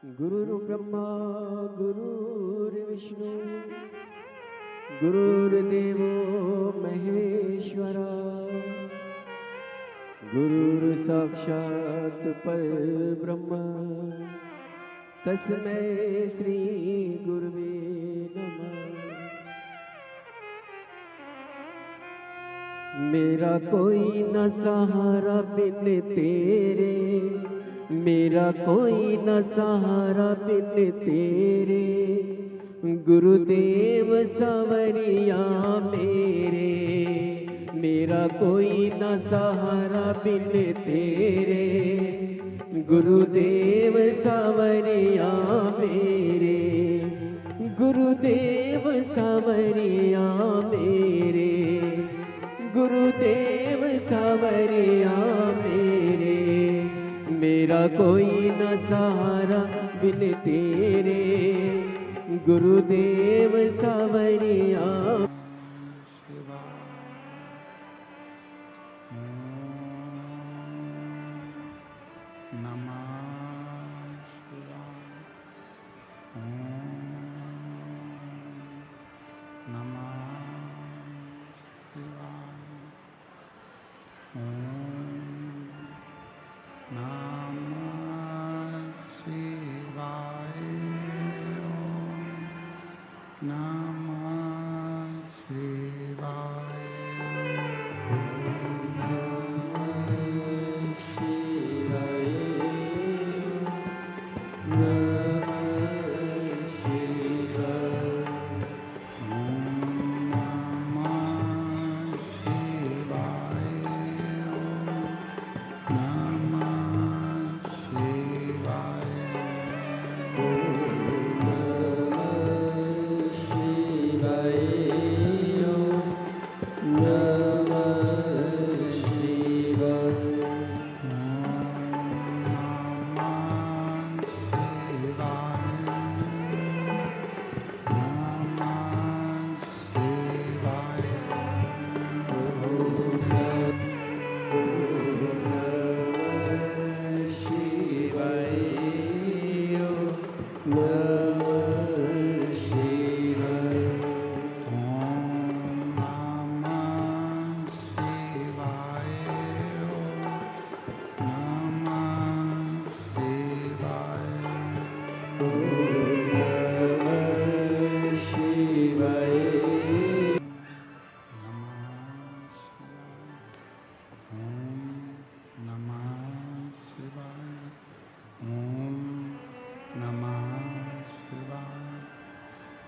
गुरुर्ब्रह्मा गुरुर्विष्णु गुरुर्देवो महेश्वरा गुरुर्साक्षात् परब्रह्म तस्मै श्री गुरुवे नमः। मेरा कोई न सहारा बिन तेरे, मेरा कोई न सहारा बिन तेरे, गुरुदेव सांवरिया मेरे। मेरा कोई न सहारा बिन तेरे, गुरुदेव सांवरिया मेरे। गुरुदेव सांवरिया मेरे, गुरुदेव सांवरिया मेरे। मेरा कोई न सहारा बिन तेरे, गुरुदेव सांवरिया।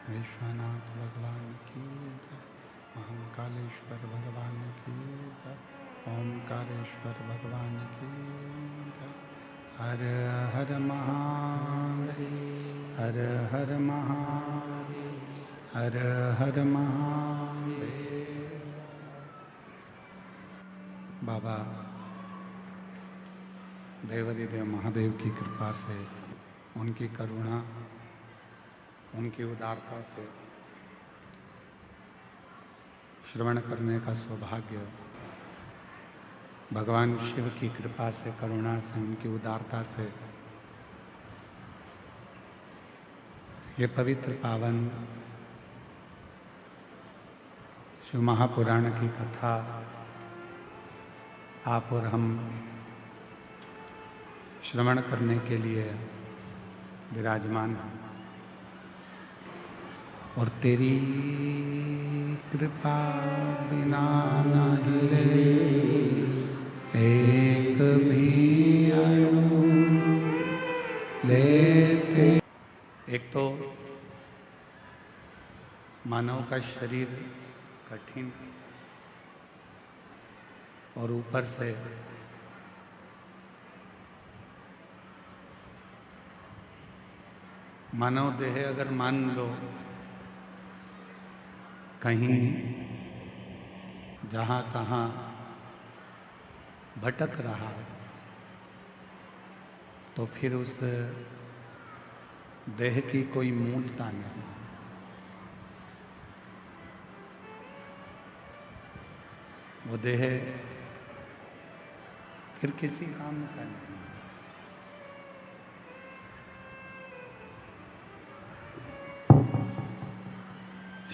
विश्वनाथ भगवान की जय, महाकालेश्वर भगवान की जय, ओमकारेश्वर भगवान की जय। हर हर महादेव, हर हर महादेव, हर हर महादेव। बाबा देवाधिदेव महादेव की कृपा से, उनकी करुणा, उनकी उदारता से श्रवण करने का सौभाग्य, भगवान शिव की कृपा से, करुणा से, उनकी उदारता से ये पवित्र पावन शिव महापुराण की कथा आप और हम श्रवण करने के लिए विराजमान हैं। और तेरी कृपा बिना न हिले एक भी अणु लेते। एक तो मानव का शरीर कठिन और ऊपर से मानव देह अगर मान लो कहीं जहाँ तहाँ भटक रहा है, तो फिर उस देह की कोई मूलता नहीं। वो देह फिर किसी काम का नहीं।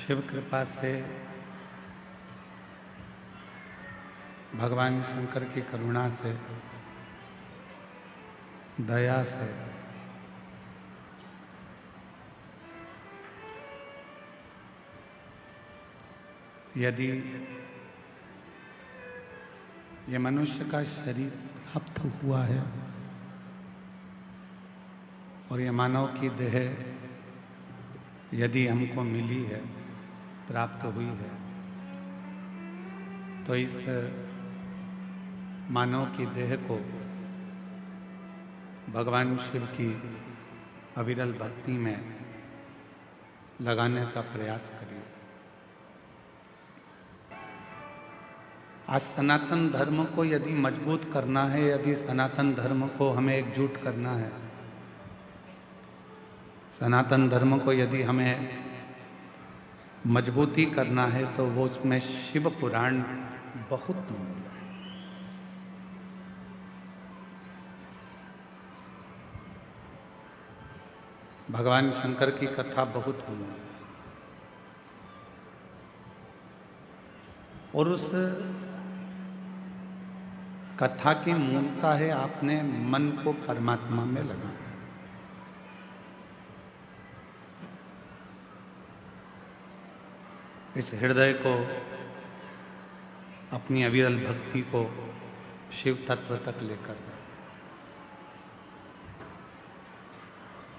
शिव कृपा से, भगवान शंकर की करुणा से, दया से यदि ये मनुष्य का शरीर प्राप्त हुआ है और ये मानव की देह यदि हमको मिली है, प्राप्त हुई है, तो इस मानव की देह को भगवान शिव की अविरल भक्ति में लगाने का प्रयास करिए। आज सनातन धर्म को यदि मजबूत करना है, यदि सनातन धर्म को हमें एकजुट करना है, सनातन धर्म को यदि हमें मजबूती करना है, तो वो उसमें शिव पुराण बहुत मूल है। भगवान शंकर की कथा बहुत मूल है और उस कथा की मूलता है आपने मन को परमात्मा में लगाना। इस हृदय को, अपनी अविरल भक्ति को शिव तत्व तक लेकर जाए।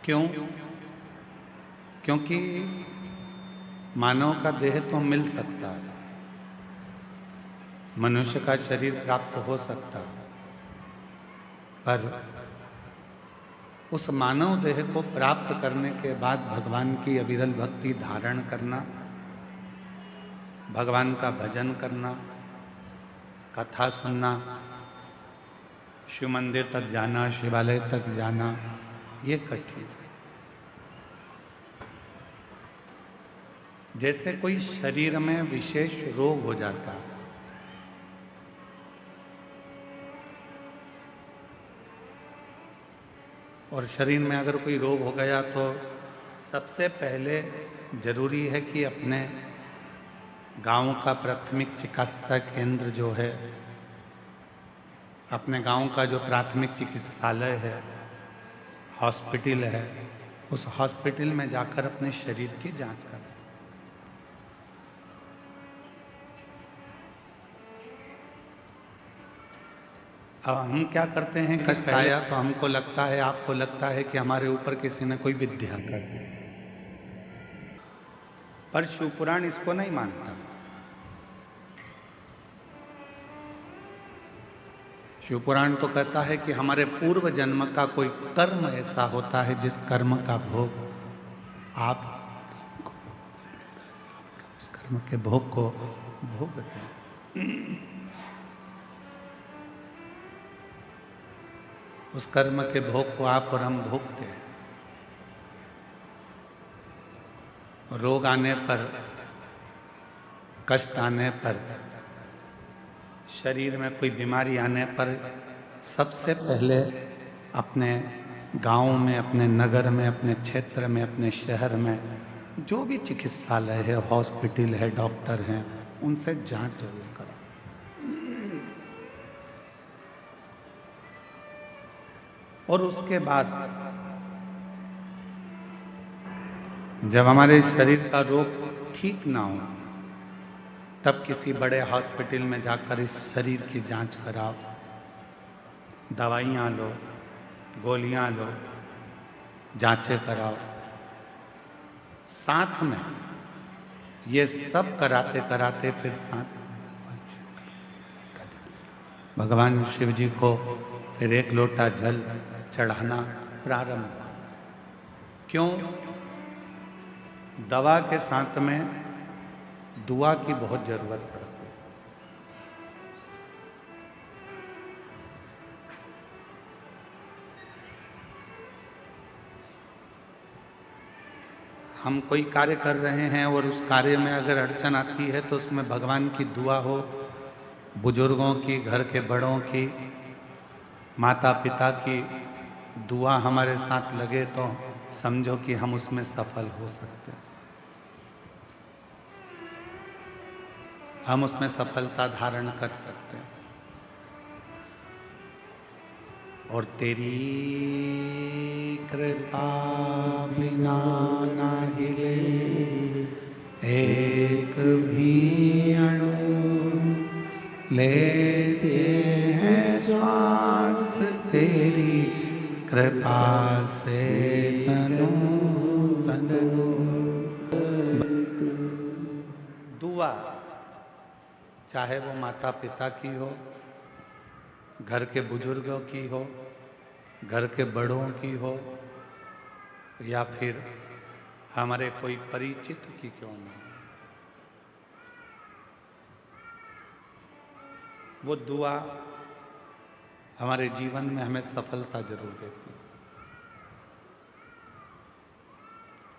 क्यों? क्योंकि मानव का देह तो मिल सकता है, मनुष्य का शरीर प्राप्त हो सकता है, पर उस मानव देह को प्राप्त करने के बाद भगवान की अविरल भक्ति धारण करना, भगवान का भजन करना, कथा सुनना, शिव मंदिर तक जाना, शिवालय तक जाना, ये कठिन है। जैसे कोई शरीर में विशेष रोग हो जाता है, और शरीर में अगर कोई रोग हो गया तो सबसे पहले जरूरी है कि अपने गांव का प्राथमिक चिकित्सा केंद्र जो है, अपने गांव का जो प्राथमिक चिकित्सालय है, हॉस्पिटल है, उस हॉस्पिटल में जाकर अपने शरीर की जांच करें। अब हम क्या करते हैं, कष्ट आया तो हमको लगता है, आपको लगता है कि हमारे ऊपर किसी ने कोई विद्या कर दी, पर शिवपुराण इसको नहीं मानता। शिवपुराण तो कहता है कि हमारे पूर्व जन्म का कोई कर्म ऐसा होता है जिस कर्म का भोग आप उस कर्म के भोग को भोगते हैं। उस कर्म के भोग को आप और हम भोगते हैं। रोग आने पर, कष्ट आने पर, शरीर में कोई बीमारी आने पर सबसे पहले अपने गांव में, अपने नगर में, अपने क्षेत्र में, अपने शहर में जो भी चिकित्सालय है, हॉस्पिटल है, डॉक्टर हैं, उनसे जांच जरूर करें। और उसके बाद जब हमारे शरीर का रोग ठीक ना हो, तब किसी बड़े हॉस्पिटल में जाकर इस शरीर की जांच कराओ, दवाइयाँ लो, गोलियाँ लो, जांचें कराओ। साथ में ये सब कराते कराते फिर साथ भगवान शिव जी को फिर एक लोटा जल चढ़ाना प्रारंभ। क्यों? दवा के साथ में दुआ की बहुत जरूरत पड़ती है। हम कोई कार्य कर रहे हैं और उस कार्य में अगर अड़चन आती है तो उसमें भगवान की दुआ हो, बुजुर्गों की, घर के बड़ों की, माता पिता की दुआ हमारे साथ लगे तो समझो कि हम उसमें सफल हो सकते हैं। हम उसमें सफलता धारण कर सकते हैं। और तेरी कृपा बिना ना हिले एक भी अणु, लेते हैं श्वास तेरी कृपा से तनु तनु। दुआ चाहे वो माता पिता की हो, घर के बुजुर्गों की हो, घर के बड़ों की हो, या फिर हमारे कोई परिचित की क्यों ना हो, वो दुआ हमारे जीवन में हमें सफलता जरूर देती है,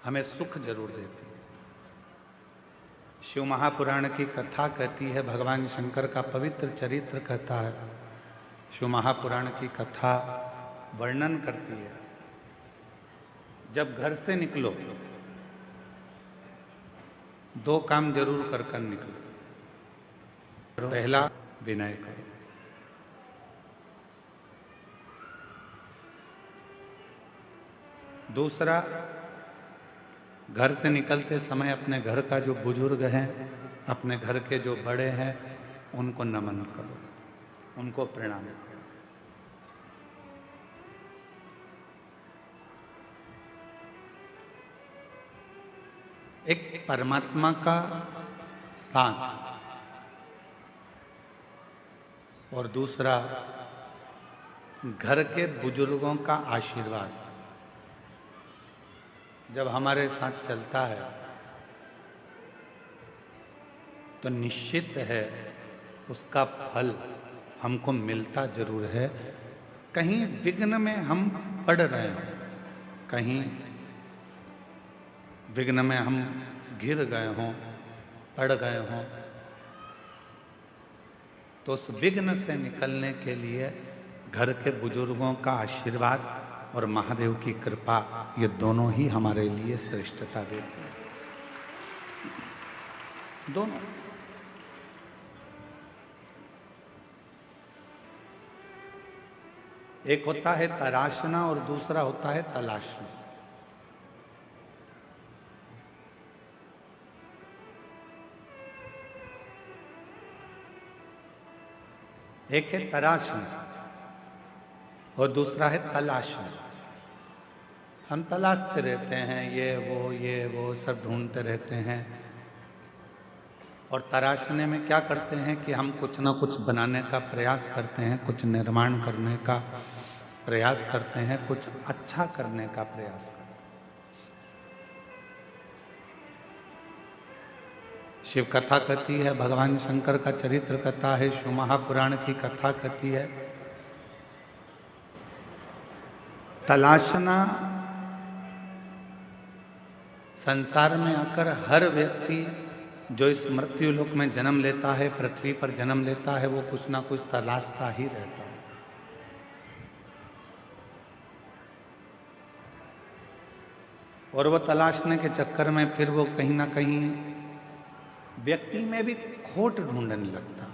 हमें सुख जरूर देती है। शिव महापुराण की कथा कहती है, भगवान शंकर का पवित्र चरित्र कहता है, शिव महापुराण की कथा वर्णन करती है, जब घर से निकलो दो काम जरूर कर कर निकलो। पहला, विनय करो। दूसरा, घर से निकलते समय अपने घर का जो बुजुर्ग हैं, अपने घर के जो बड़े हैं, उनको नमन करो, उनको प्रणाम करो। एक परमात्मा का साथ और दूसरा घर के बुजुर्गों का आशीर्वाद जब हमारे साथ चलता है तो निश्चित है उसका फल हमको मिलता जरूर है। कहीं विघ्न में हम पड़ रहे हो, कहीं विघ्न में हम गिर गए हों, पड़ गए हों, तो उस विघ्न से निकलने के लिए घर के बुजुर्गों का आशीर्वाद और महादेव की कृपा, ये दोनों ही हमारे लिए श्रेष्ठता देते हैं। दोनों। एक होता है तराशना और दूसरा होता है तलाशना। एक है तराशना और दूसरा है तलाशना। हम तलाशते रहते हैं, ये वो सब ढूंढते रहते हैं। और तराशने में क्या करते हैं कि हम कुछ ना कुछ बनाने का प्रयास करते हैं, कुछ निर्माण करने का प्रयास करते हैं, कुछ अच्छा करने का प्रयास करते हैं। शिव कथा कहती है, भगवान शंकर का चरित्र कथा है, शिव महापुराण की कथा कहती है, तलाशना संसार में आकर हर व्यक्ति जो इस मृत्यु लोक में जन्म लेता है, पृथ्वी पर जन्म लेता है, वो कुछ ना कुछ तलाशता ही रहता है। और वो तलाशने के चक्कर में फिर वो कहीं ना कहीं व्यक्ति में भी खोट ढूंढने लगता है।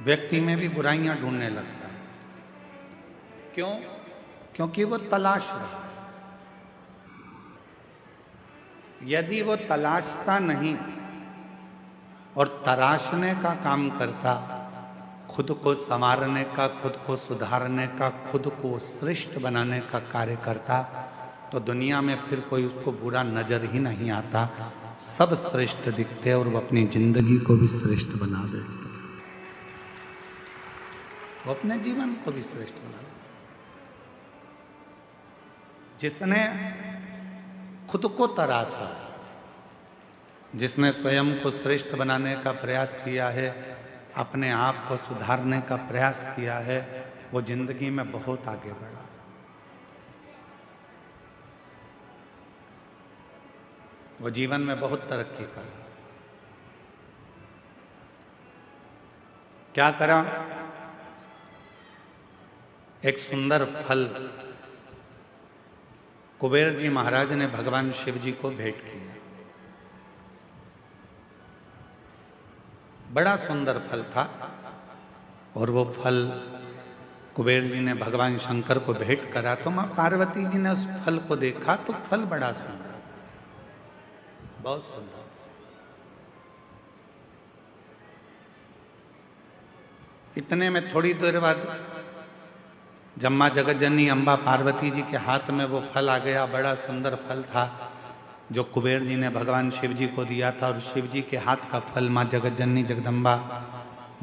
व्यक्ति में भी बुराइयां ढूंढने लगता है। क्यों? क्योंकि वो तलाश रहा है। यदि वो तलाशता नहीं और तराशने का काम करता, खुद को संवारने का, खुद को सुधारने का, खुद को श्रेष्ठ बनाने का कार्य करता, तो दुनिया में फिर कोई उसको बुरा नजर ही नहीं आता। सब श्रेष्ठ दिखते और वो अपनी जिंदगी को भी श्रेष्ठ बना देता, वो अपने जीवन को भी श्रेष्ठ बना देता। जिसने खुद को तराशा, जिसने स्वयं को श्रेष्ठ बनाने का प्रयास किया है, अपने आप को सुधारने का प्रयास किया है, वो जिंदगी में बहुत आगे बढ़ा। वो जीवन में बहुत तरक्की करा। क्या करा? एक सुंदर फल कुबेर जी महाराज ने भगवान शिव जी को भेंट किया। बड़ा सुंदर फल था और वो फल कुबेर जी ने भगवान शंकर को भेंट करा तो मां पार्वती जी ने उस फल को देखा तो फल बड़ा सुंदर, बहुत सुंदर। इतने में थोड़ी देर बाद जब मां जगतजननी अम्बा पार्वती जी के हाथ में वो फल आ गया, बड़ा सुंदर फल था जो कुबेर जी ने भगवान शिव जी को दिया था, और शिव जी के हाथ का फल मां जगतजननी जगदम्बा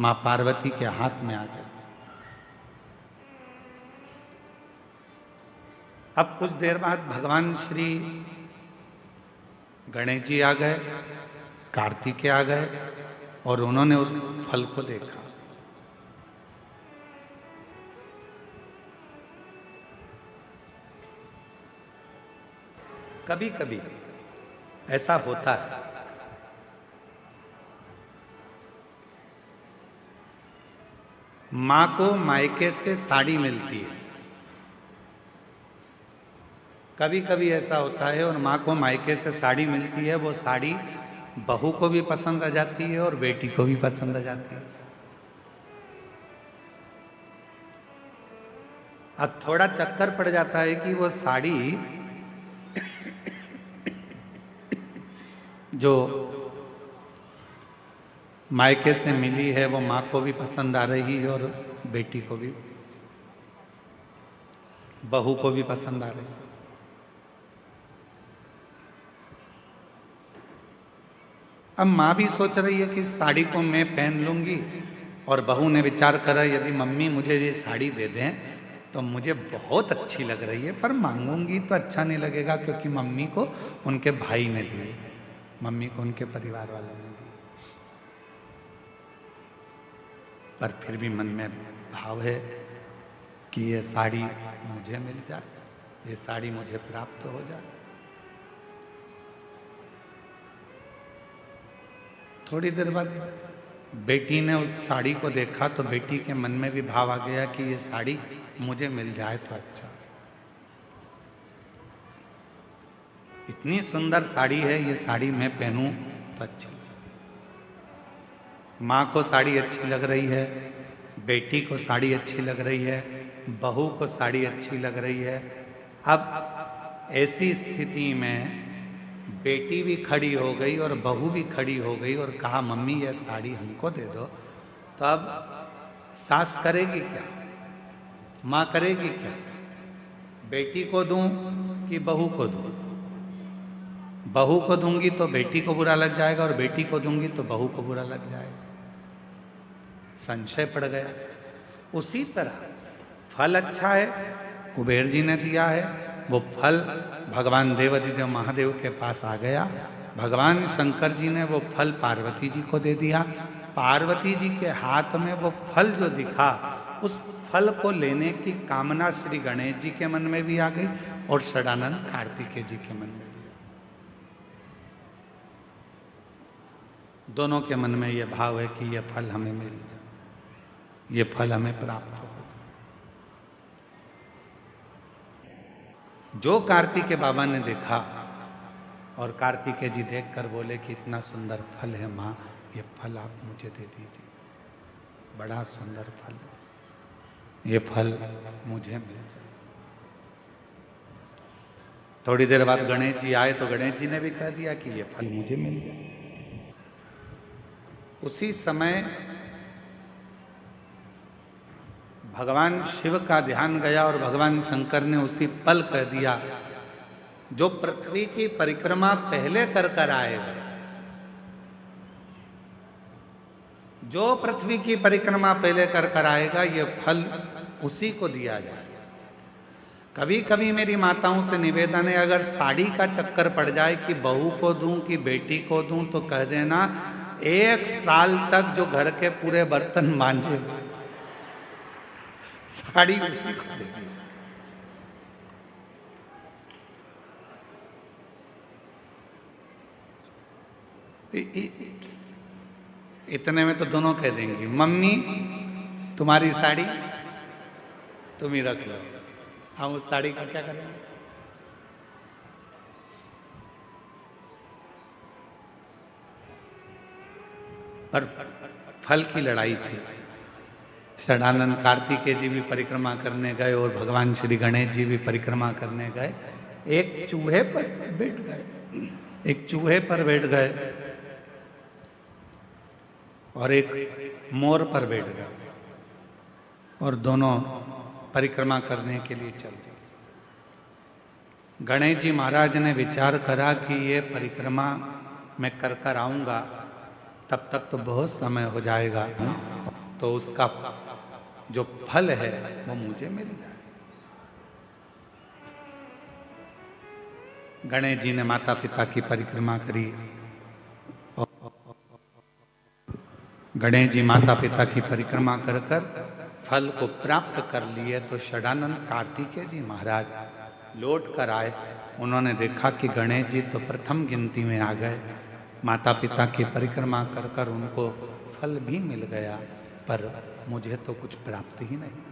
मां पार्वती के हाथ में आ गया। अब कुछ देर बाद भगवान श्री गणेश जी आ गए, कार्तिकेय आ गए और उन्होंने उस फल को देखा। कभी कभी ऐसा होता है, मां को मायके से साड़ी मिलती है, कभी कभी ऐसा होता है और मां को मायके से साड़ी मिलती है, वो साड़ी बहू को भी पसंद आ जाती है और बेटी को भी पसंद आ जाती है। अब थोड़ा चक्कर पड़ जाता है कि वो साड़ी जो मायके से मिली है वो माँ को भी पसंद आ रही है और बेटी को भी, बहू को भी पसंद आ रही है। अब माँ भी सोच रही है कि साड़ी को मैं पहन लूंगी, और बहू ने विचार करा यदि मम्मी मुझे ये साड़ी दे दें तो मुझे बहुत अच्छी लग रही है, पर मांगूंगी तो अच्छा नहीं लगेगा क्योंकि मम्मी को उनके भाई ने दी, मम्मी को उनके परिवार वालों ने दी। पर फिर भी मन में भाव है कि ये साड़ी मुझे मिल जाए, ये साड़ी मुझे प्राप्त हो जाए। थोड़ी देर बाद बेटी ने उस साड़ी को देखा तो बेटी के मन में भी भाव आ गया कि ये साड़ी मुझे मिल जाए तो अच्छा। इतनी सुंदर साड़ी है, ये साड़ी मैं पहनूं तो अच्छी। माँ को साड़ी अच्छी लग रही है, बेटी को साड़ी अच्छी लग रही है, बहू को साड़ी अच्छी लग रही है। अब ऐसी स्थिति में बेटी भी खड़ी हो गई और बहू भी खड़ी हो गई और कहा मम्मी ये साड़ी हमको दे दो। तो अब सास करेगी क्या, माँ करेगी क्या? बेटी को दूं कि बहू को दूं? बहू को दूंगी तो बेटी को बुरा लग जाएगा और बेटी को दूंगी तो बहू को बुरा लग जाएगा। संशय पड़ गया। उसी तरह फल अच्छा है, कुबेर जी ने दिया है, वो फल भगवान देवाधिदेव महादेव के पास आ गया। भगवान शंकर जी ने वो फल पार्वती जी को दे दिया। पार्वती जी के हाथ में वो फल जो दिखा, उस फल को लेने की कामना श्री गणेश जी के मन में भी आ गई और षडानंद कार्तिकेय जी के मन में भी। दोनों के मन में ये भाव है कि ये फल हमें मिल जाए, ये फल हमें प्राप्त हो जाए। जो कार्तिकेय बाबा ने देखा और कार्तिकेय जी देखकर बोले कि इतना सुंदर फल है माँ, ये फल आप मुझे दे दीजिए, बड़ा सुंदर फल है, ये फल मुझे मिल जाए। थोड़ी देर बाद गणेश जी आए तो गणेश जी ने भी कह दिया कि ये फल मुझे मिल जाए। उसी समय भगवान शिव का ध्यान गया और भगवान शंकर ने उसी पल कह दिया, जो पृथ्वी की परिक्रमा पहले कर आएगा, जो पृथ्वी की परिक्रमा पहले कर आएगा, ये फल उसी को दिया जाए। कभी कभी मेरी माताओं से निवेदन है, अगर साड़ी का चक्कर पड़ जाए कि बहू को दूं कि बेटी को दूं, तो कह देना 1 साल तक जो घर के पूरे बर्तन मांजे साड़ी उसी को देगी। इतने में तो दोनों कह देंगी मम्मी तुम्हारी साड़ी तुम ही रख लो, हम उस साड़ी का क्या करेंगे? पर फल की लड़ाई थी। षडानंद कार्तिकेय जी भी परिक्रमा करने गए और भगवान श्री गणेश जी भी परिक्रमा करने गए। एक चूहे पर बैठ गए, एक चूहे पर बैठ गए और एक मोर पर बैठ गए और दोनों परिक्रमा करने के लिए चल दिए। गणेश जी महाराज ने विचार करा कि ये परिक्रमा मैं कर कर आऊंगा, तब तक तो बहुत समय हो जाएगा, तो उसका जो फल है वो मुझे मिल जाए। गणेश जी ने माता पिता की परिक्रमा करी। गणेश जी माता पिता की परिक्रमा कर कर फल को प्राप्त कर लिए। तो षडानंद कार्तिकेय जी महाराज लौट कर आए। उन्होंने देखा कि गणेश जी तो प्रथम गिनती में आ गए, माता पिता की परिक्रमा कर कर उनको फल भी मिल गया, पर मुझे तो कुछ प्राप्त ही नहीं।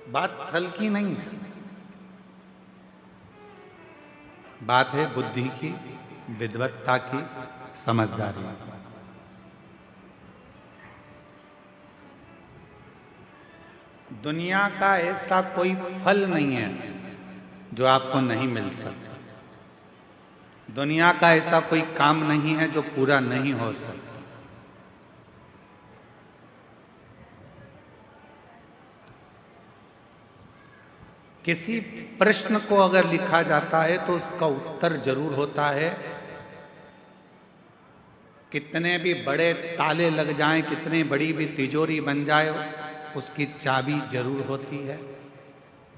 बात फल की नहीं है, बात है बुद्धि की, विद्वत्ता की, समझदारी। दुनिया का ऐसा कोई फल नहीं है जो आपको नहीं मिल सकता। दुनिया का ऐसा कोई काम नहीं है जो पूरा नहीं हो सकता। किसी प्रश्न को अगर लिखा जाता है तो उसका उत्तर जरूर होता है। कितने भी बड़े ताले लग जाएं, कितनी बड़ी भी तिजोरी बन जाए, उसकी चाबी जरूर होती है।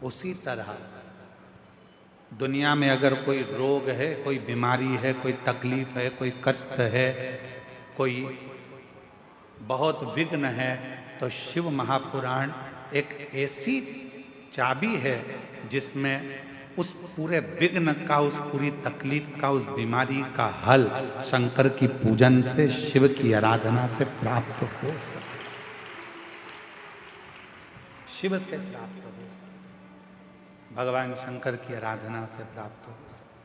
उसी तरह दुनिया में अगर कोई रोग है, कोई बीमारी है, कोई तकलीफ है, कोई कष्ट है, कोई बहुत विघ्न है, तो शिव महापुराण एक ऐसी चाबी है जिसमें उस पूरे विघ्न का, उस पूरी तकलीफ का, उस बीमारी का हल शंकर की पूजन से, शिव की आराधना से प्राप्त हो सकता, शिव से प्राप्त हो सकता, भगवान शंकर की आराधना से प्राप्त हो सकता।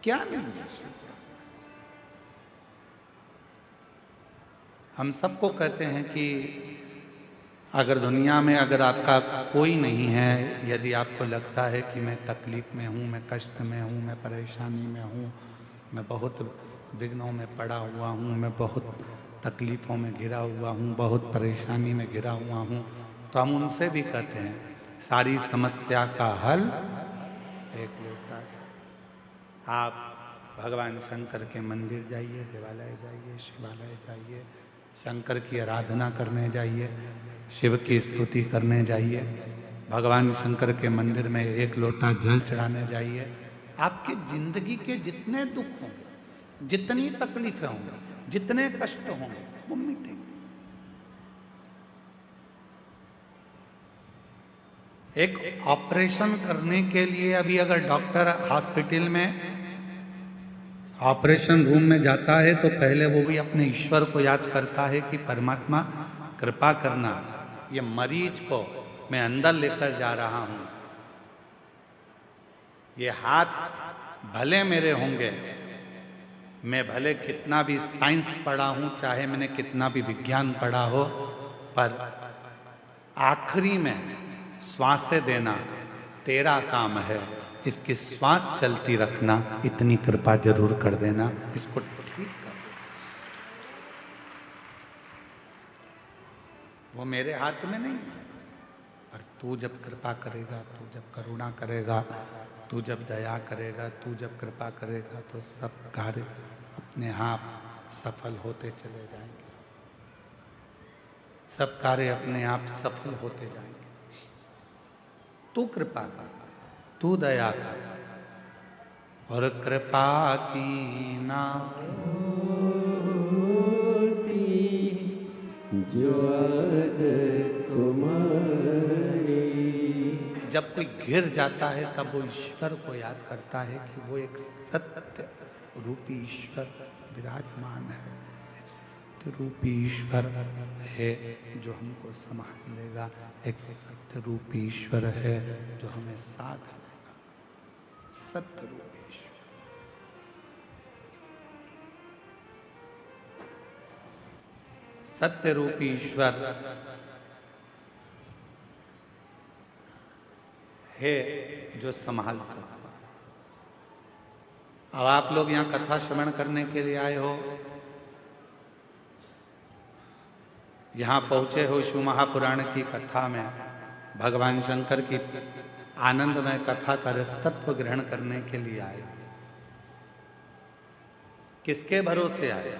क्या नहीं है? हम सबको कहते हैं कि अगर दुनिया में अगर आपका कोई नहीं है, यदि आपको लगता है कि मैं तकलीफ में हूँ, मैं कष्ट में हूँ, मैं परेशानी में हूँ, मैं बहुत विघ्नों में पड़ा हुआ हूँ, मैं बहुत तकलीफ़ों में घिरा हुआ हूँ, बहुत परेशानी में घिरा हुआ हूँ, तो हम उनसे भी कहते हैं सारी समस्या का हल एक लोटा। आप भगवान शंकर के मंदिर जाइए, देवालय जाइए, शिवालय जाइए, शंकर की आराधना करने जाइए, शिव की स्तुति करने जाइए, भगवान शंकर के मंदिर में एक लोटा जल चढ़ाने जाइए। आपकी जिंदगी के जितने दुख होंगे, जितनी तकलीफें होंगी, जितने कष्ट होंगे, वो मिटेंगे। एक ऑपरेशन करने के लिए अभी अगर डॉक्टर हॉस्पिटल में ऑपरेशन रूम में जाता है तो पहले वो भी अपने ईश्वर को याद करता है कि परमात्मा कृपा करना, ये मरीज को मैं अंदर लेकर जा रहा हूं, ये हाथ भले मेरे होंगे, मैं भले कितना भी साइंस पढ़ा हूं, चाहे मैंने कितना भी विज्ञान पढ़ा हो, पर आखिरी में श्वासें देना तेरा काम है, इसकी श्वास चलती रखना, इतनी कृपा जरूर कर देना, इसको ठीक कर देना। वो मेरे हाथ में नहीं है, पर तू जब कृपा करेगा, तू जब करुणा करेगा, तू जब दया करेगा, तू जब कृपा करेगा, तो सब कार्य अपने आप सफल होते चले जाएंगे, सब कार्य अपने आप सफल होते जाएंगे। तू कृपा कर, तू दया कर, और कृपा की ना जो तुम्हारी। जब कोई गिर जाता है तब वो ईश्वर को याद करता है कि वो एक सत्य रूपी ईश्वर विराजमान है, एक सत्य रूपी ईश्वर है जो हमको संभाल लेगा, एक सत्य रूपी ईश्वर है जो हमें साथ देगा। सत्य रूपी ईश्वर, सत्य रूपी ईश्वर है जो संभाल सकता। अब आप लोग यहाँ कथा श्रवण करने के लिए आए हो, यहाँ पहुंचे हो शिव महापुराण की कथा में, भगवान शंकर की आनंदमय कथा का रसतत्व ग्रहण करने के लिए आए। किसके भरोसे आए?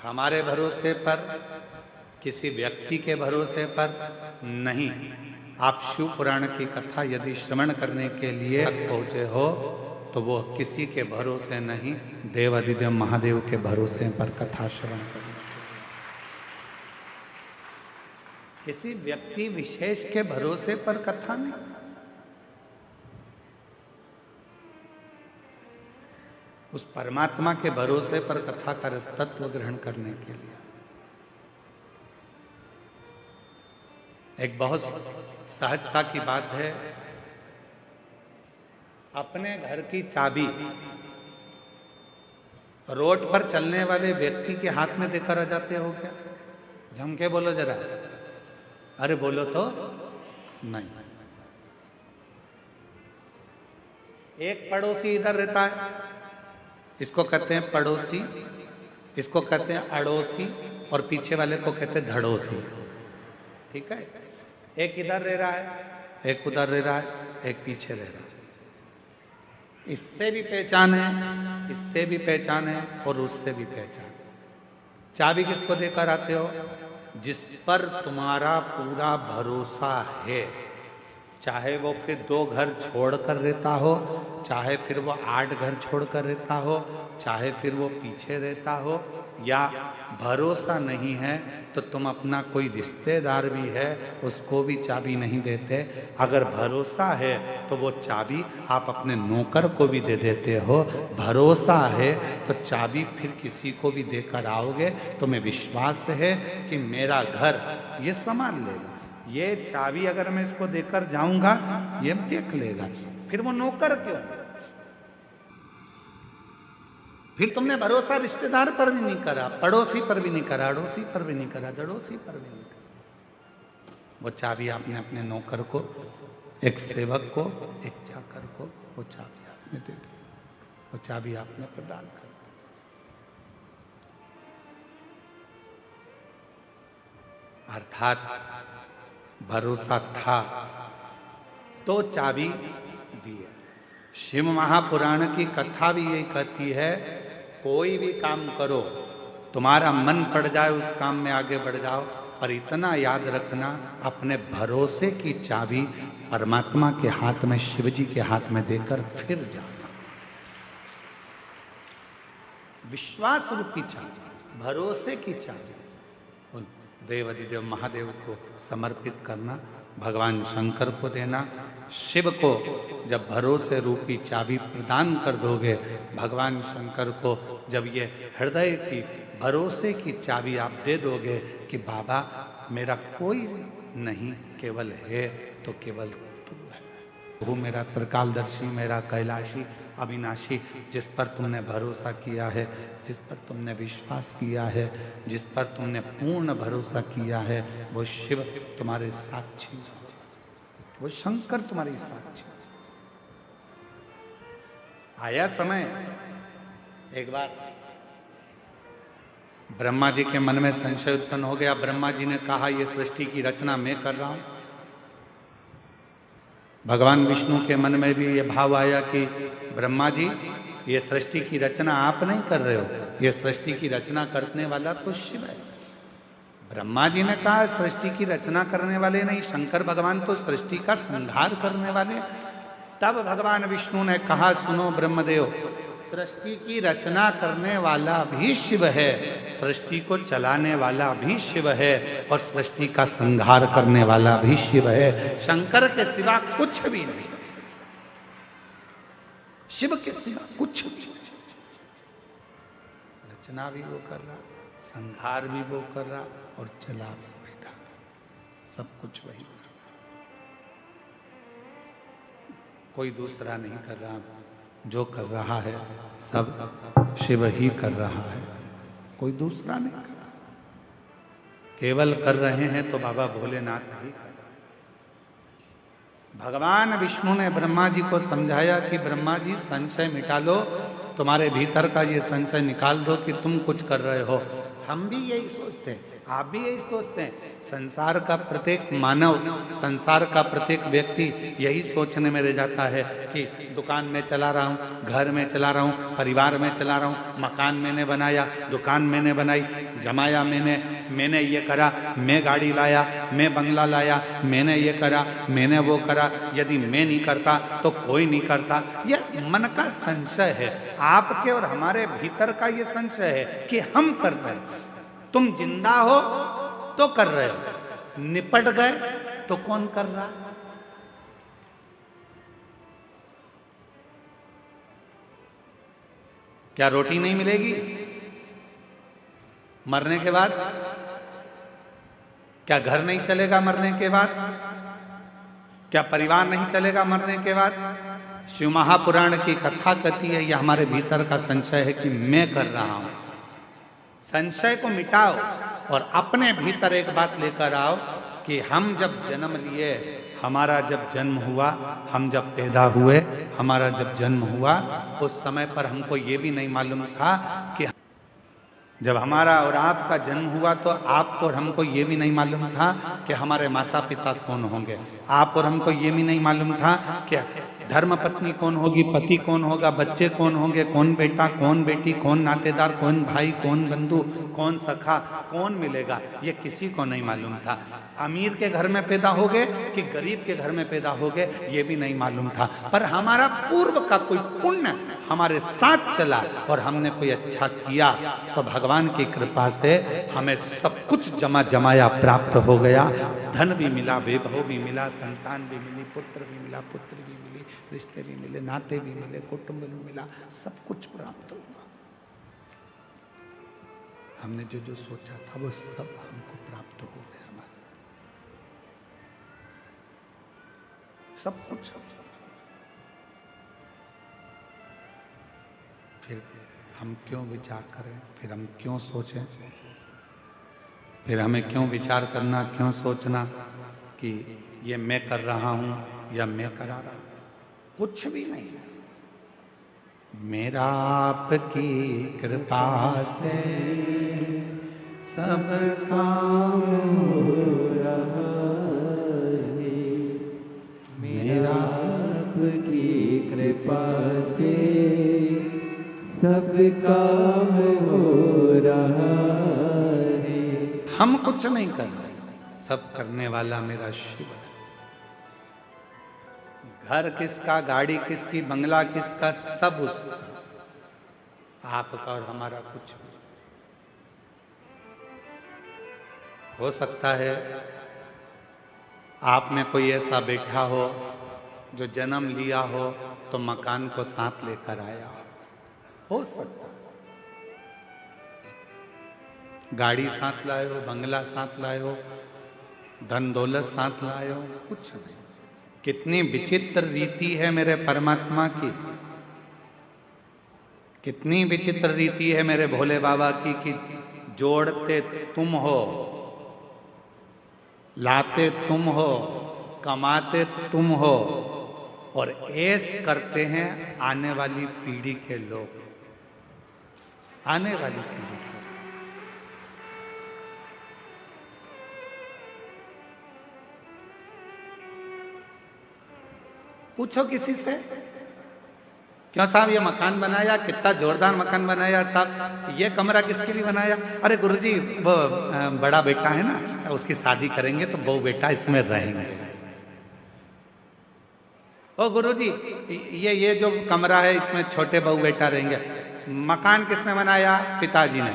हमारे भरोसे पर, किसी व्यक्ति के भरोसे पर नहीं। आप शिव पुराण की कथा यदि श्रवण करने के लिए पहुंचे हो तो वो किसी के भरोसे नहीं, देवाधिदेव महादेव के भरोसे पर कथा श्रवण करना। किसी व्यक्ति विशेष के भरोसे पर कथा नहीं। उस परमात्मा के भरोसे पर कथा का रसतत्व ग्रहण करने के लिए। एक बहुत सहजता की बात है, अपने घर की चाबी रोड पर चलने वाले व्यक्ति के हाथ में देकर आ जाते हो क्या? जम के बोलो जरा, अरे बोलो तो नहीं। एक पड़ोसी इधर रहता है, इसको कहते हैं पड़ोसी, इसको कहते हैं अड़ोसी, और पीछे वाले को कहते हैं धड़ोसी। ठीक है, एक इधर रह रहा है, एक उधर रह रहा है, एक पीछे रह रहा है। इससे भी पहचान है, इससे भी पहचान है, और उससे भी पहचान। चाबी किसको देकर आते हो? जिस पर तुम्हारा पूरा भरोसा है, चाहे वो फिर 2 घर छोड़कर रहता हो, चाहे फिर वो 8 घर छोड़कर रहता हो, चाहे फिर वो पीछे रहता हो, या भरोसा नहीं है तो तुम अपना कोई रिश्तेदार भी है उसको भी चाबी नहीं देते। अगर भरोसा है तो वो चाबी आप अपने नौकर को भी दे देते हो। भरोसा है तो चाबी फिर किसी को भी देकर आओगे, तुम्हें विश्वास है कि मेरा घर ये संभाल लेगा। ये चाबी अगर मैं इसको देकर जाऊंगा ये देख लेगा। फिर वो नौकर क्यों? फिर तुमने भरोसा रिश्तेदार पर भी नहीं करा, पड़ोसी पर भी नहीं करा, अड़ोसी पर भी नहीं करा, जड़ोसी पर भी नहीं करा। वो चाबी आपने अपने नौकर को, एक सेवक को, एक चाकर को वो चाबी आपने दे दी, वो चाबी आपने प्रदान कर दी। अर्थात भरोसा था तो चाबी दी है। शिव महापुराण की कथा भी यही कहती है, कोई भी काम करो, तुम्हारा मन पड़ जाए उस काम में आगे बढ़ जाओ, पर इतना याद रखना अपने भरोसे की चाबी परमात्मा के हाथ में, शिव जी के हाथ में देकर फिर जाना। विश्वास रूपी चाबी, भरोसे की चाबी देवाधिदेव महादेव को समर्पित करना, भगवान शंकर को देना। शिव को जब भरोसे रूपी चाबी प्रदान कर दोगे, भगवान शंकर को जब ये हृदय की भरोसे की चाबी आप दे दोगे कि बाबा मेरा कोई नहीं, केवल है तो केवल तू है, वो मेरा त्रिकालदर्शी, मेरा कैलाशी, अविनाशी, जिस पर तुमने भरोसा किया है, जिस पर तुमने विश्वास किया है, जिस पर तुमने पूर्ण भरोसा किया है, वो शिव तुम्हारे साक्षी, वो शंकर तुम्हारी साक्षी। आया समय, एक बार ब्रह्मा जी के मन में संशय उत्पन्न हो गया। ब्रह्मा जी ने कहा ये सृष्टि की रचना मैं कर रहा हूं। भगवान विष्णु के मन में भी ये भाव आया कि ब्रह्मा जी ये सृष्टि की रचना आप नहीं कर रहे हो, ये सृष्टि की रचना करने वाला तो शिव है। ब्रह्मा जी ने कहा सृष्टि की रचना करने वाले नहीं, शंकर भगवान तो सृष्टि का संहार करने वाले। तब भगवान विष्णु ने कहा सुनो ब्रह्मदेव, सृष्टि की रचना करने वाला भी शिव है, सृष्टि को चलाने वाला भी शिव है, और सृष्टि का संहार करने वाला भी शिव है। शंकर के सिवा कुछ भी नहीं, शिव के सिवा कुछ भी नहीं। रचना भी वो कर रहा, संहार भी वो कर रहा और चला भी वही रहा, सब कुछ वही कर रहा, कोई दूसरा नहीं कर रहा। जो कर रहा है सब शिव ही कर रहा है, कोई दूसरा नहीं कर रहा। केवल कर रहे हैं तो बाबा भोलेनाथ ही कर रहे हैं। भगवान विष्णु ने ब्रह्मा जी को समझाया कि ब्रह्मा जी संशय मिटा लो, तुम्हारे भीतर का ये संशय निकाल दो कि तुम कुछ कर रहे हो। हम भी यही सोचते हैं, आप भी यही सोचते हैं। संसार का प्रत्येक मानव, संसार का प्रत्येक व्यक्ति यही सोचने में रह जाता है कि दुकान में चला रहा हूँ, घर में चला रहा हूँ, परिवार में चला रहा हूँ, मकान मैंने बनाया, दुकान मैंने बनाई, जमाया मैंने ये करा, मैं गाड़ी लाया, मैं बंगला लाया, मैंने ये करा, मैंने वो करा। यदि मैं नहीं करता तो कोई नहीं करता। यह मन का संशय है, आपके और हमारे भीतर का ये संशय है कि हम कर रहे हैं। तुम जिंदा हो तो कर रहे हो, निपट गए तो कौन कर रहा? क्या रोटी नहीं मिलेगी मरने के बाद? क्या घर नहीं चलेगा मरने के बाद? क्या परिवार नहीं चलेगा मरने के बाद? शिव महापुराण की कथा कहती है, यह हमारे भीतर का संशय है कि मैं कर रहा हूं। संशय को मिटाओ और अपने भीतर एक बात लेकर आओ कि हम जब जन्म लिए, हमारा जब जन्म हुआ, हम जब पैदा हुए, हमारा जब जन्म हुआ, उस समय पर हमको ये भी नहीं मालूम था कि जब हमारा और आपका जन्म हुआ तो आपको और हमको ये भी नहीं मालूम था कि हमारे माता पिता कौन होंगे। आप और हमको ये भी नहीं मालूम था कि धर्म पत्नी कौन होगी, पति कौन होगा, बच्चे कौन होंगे, कौन बेटा, कौन बेटी, कौन नातेदार, कौन भाई, कौन बंधु, कौन सखा, कौन मिलेगा, ये किसी को नहीं मालूम था। अमीर के घर में पैदा हो गए कि गरीब के घर में पैदा हो गए, ये भी नहीं मालूम था। पर हमारा पूर्व का कोई पुण्य हमारे साथ चला और हमने कोई अच्छा किया तो भगवान की कृपा से हमें सब कुछ जमाया प्राप्त हो गया। धन भी मिला, वैभव भी मिला, संतान भी मिली, पुत्र भी मिला, पुत्र भी मिली, रिश्ते भी मिले, नाते भी मिले, कुटुंब भी मिला, सब कुछ प्राप्त हुआ। हमने जो जो सोचा था वो सब हमको प्राप्त हो गया, हमारा सब कुछ। फिर हम क्यों विचार करें, फिर हम क्यों सोचें, फिर हमें क्यों विचार करना, क्यों सोचना कि ये मैं कर रहा हूं या मैं करा रहा हूं? कुछ भी नहीं। मेरा आपकी कृपा से सब काम हो रहा है, मेरा आपकी कृपा से सब काम हो रहा है। हम कुछ नहीं कर रहे, सब करने वाला मेरा शिव है। घर किसका, गाड़ी किसकी, बंगला किसका, सब उसका, आपका और हमारा कुछ भी। हो सकता है आप में कोई ऐसा बैठा हो जो जन्म लिया हो तो मकान को साथ लेकर आया हो सकता है। गाड़ी साथ लाए हो, बंगला साथ लाए हो, धन दौलत साथ लाए हो, कुछ नहीं। कितनी विचित्र रीति है मेरे परमात्मा की, कितनी विचित्र रीति है मेरे भोले बाबा की कि जोड़ते तुम हो, लाते तुम हो, कमाते तुम हो और ऐश करते हैं आने वाली पीढ़ी के लोग, आने वाली पीढ़ी के। पूछो किसी से, क्यों साहब ये मकान बनाया, कितना जोरदार मकान बनाया साहब, ये कमरा किसके लिए बनाया? अरे गुरुजी वो बड़ा बेटा है ना, उसकी शादी करेंगे तो बहू बेटा इसमें रहेंगे। ओ गुरुजी ये जो कमरा है इसमें छोटे बहू बेटा रहेंगे। मकान किसने बनाया? पिताजी ने।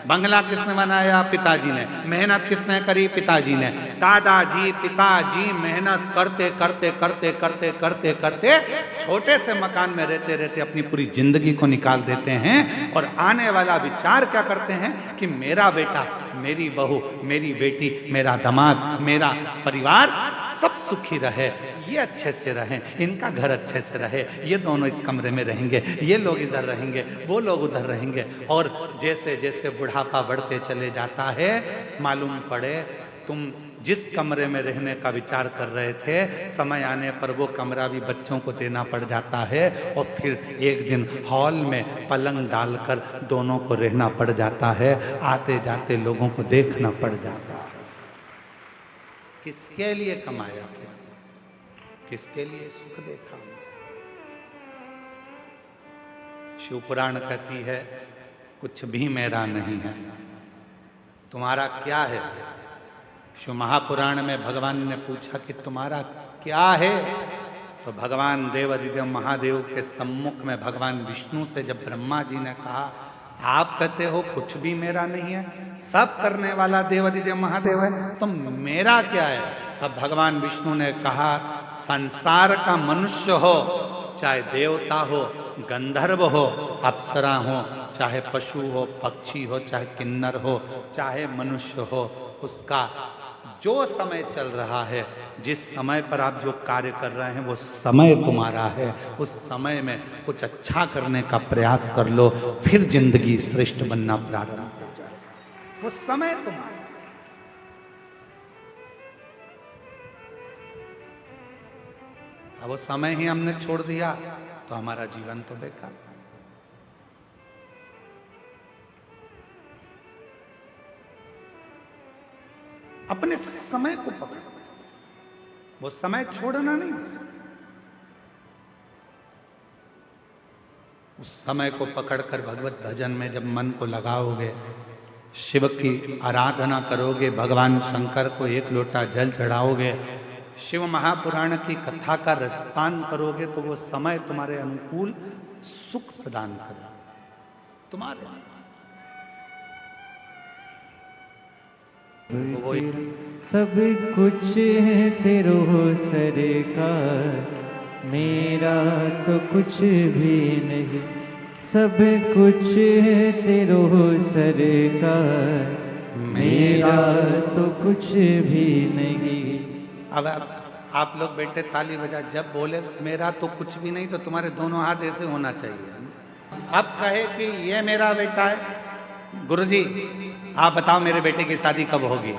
बंगला किसने बनाया? पिताजी ने। मेहनत किसने करी? पिताजी ने। दादाजी पिताजी मेहनत करते करते करते करते करते करते छोटे से मकान में रहते रहते अपनी पूरी जिंदगी को निकाल देते हैं, और आने वाला विचार क्या करते हैं कि मेरा बेटा, मेरी बहू, मेरी बेटी, मेरा दामाद, मेरा परिवार सब सुखी रहे, ये अच्छे से रहें, इनका घर अच्छे से रहे, ये दोनों इस कमरे में रहेंगे, ये लोग इधर रहेंगे, वो लोग उधर रहेंगे। और जैसे जैसे बुढ़ापा बढ़ते चले जाता है, मालूम पड़े तुम जिस कमरे में रहने का विचार कर रहे थे, समय आने पर वो कमरा भी बच्चों को देना पड़ जाता है, और फिर एक दिन हॉल में पलंग डालकर दोनों को रहना पड़ जाता है, आते जाते लोगों को देखना पड़ जाता है। किसके लिए कमाया फिर? किसके लिए सुख देखा? शिव पुराण कहती है कुछ भी मेरा नहीं है, तुम्हारा क्या है? शिव महापुराण में भगवान ने पूछा कि तुम्हारा क्या है? तो भगवान देवादिदेव महादेव के सम्मुख में भगवान विष्णु से जब ब्रह्मा जी ने कहा आप कहते हो कुछ भी मेरा नहीं है, सब करने वाला देवादिदेव महादेव है, तो मेरा क्या है? तब भगवान विष्णु ने कहा संसार का मनुष्य हो, चाहे देवता हो, गंधर्व हो, अप्सरा हो, चाहे पशु हो, पक्षी हो, चाहे किन्नर हो, चाहे मनुष्य हो, उसका जो समय चल रहा है, जिस समय पर आप जो कार्य कर रहे हैं वो समय तुम्हारा है, उस समय में कुछ अच्छा करने का प्रयास कर लो, फिर जिंदगी श्रेष्ठ बनना प्रारंभ हो जाए। वो समय तुम्हारा। अब वो समय ही हमने छोड़ दिया तो हमारा जीवन तो बेकार। अपने समय को पकड़ो, वो समय छोड़ना नहीं। उस समय को पकड़कर भगवत भजन में जब मन को लगाओगे, शिव की आराधना करोगे, भगवान शंकर को एक लोटा जल चढ़ाओगे, शिव महापुराण की कथा का रसपान करोगे, तो वो समय तुम्हारे अनुकूल सुख प्रदान करेगा। तुम्हारे सब कुछ है तेरो सरकार, मेरा तो कुछ भी नहीं। सब कुछ है तेरो सरकार, मेरा तो कुछ भी नहीं। अब आप लोग बेटे ताली बजा, जब बोले मेरा तो कुछ भी नहीं, तो तुम्हारे दोनों हाथ ऐसे होना चाहिए। अब कहे कि ये मेरा बेटा है, गुरुजी आप बताओ मेरे बेटे की शादी कब होगी?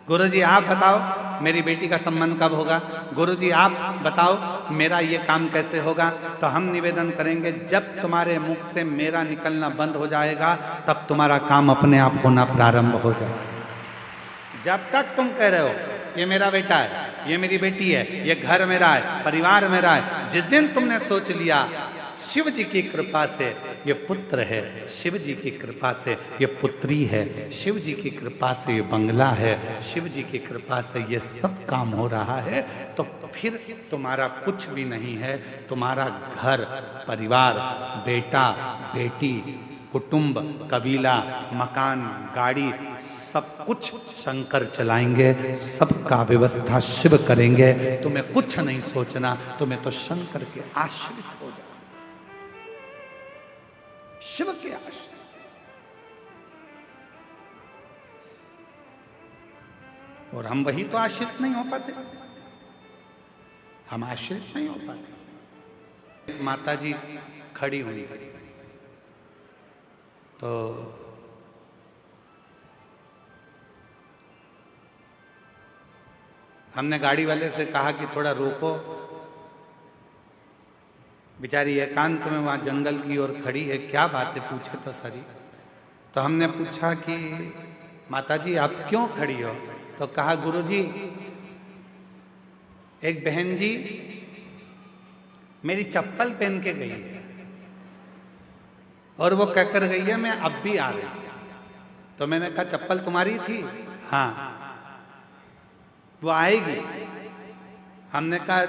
गुरुजी आप बताओ मेरी बेटी का संबंध कब होगा? गुरुजी आप बताओ मेरा ये काम कैसे होगा? तो हम निवेदन करेंगे जब तुम्हारे मुख से मेरा निकलना बंद हो जाएगा, तब तुम्हारा काम अपने आप होना प्रारंभ हो जाएगा। जब तक तुम कह रहे हो ये मेरा बेटा है, ये मेरी बेटी है, ये घर मेरा है, परिवार मेरा है, जिस दिन तुमने सोच लिया शिव जी की कृपा से ये पुत्र है, शिव जी की कृपा से ये पुत्री है, शिव जी की कृपा से ये बंगला है, शिव जी की कृपा से ये सब काम हो रहा है, तो फिर तुम्हारा कुछ भी नहीं है। तुम्हारा घर, परिवार, बेटा, बेटी, कुटुंब, कबीला, मकान, गाड़ी, सब कुछ शंकर चलाएंगे, सबका व्यवस्था शिव करेंगे। तुम्हें कुछ नहीं सोचना, तुम्हें तो शंकर के आश्रित हो जाना, शिव के आश्रित। और हम वही तो आश्रित नहीं हो पाते, हम आश्रित नहीं हो पाते। माता जी खड़ी हुई तो हमने गाड़ी वाले से कहा कि थोड़ा रोको, बेचारी एकांत में वहां जंगल की ओर खड़ी है, क्या बात है पूछे तो सरी। तो हमने पूछा कि माताजी आप क्यों खड़ी हो? तो कहा गुरुजी एक बहन जी मेरी चप्पल पहन के गई है और वो कहकर गई है मैं अब भी आ रही हूं। तो मैंने कहा चप्पल तुम्हारी थी? हाँ। वो आएगी? हमने कहा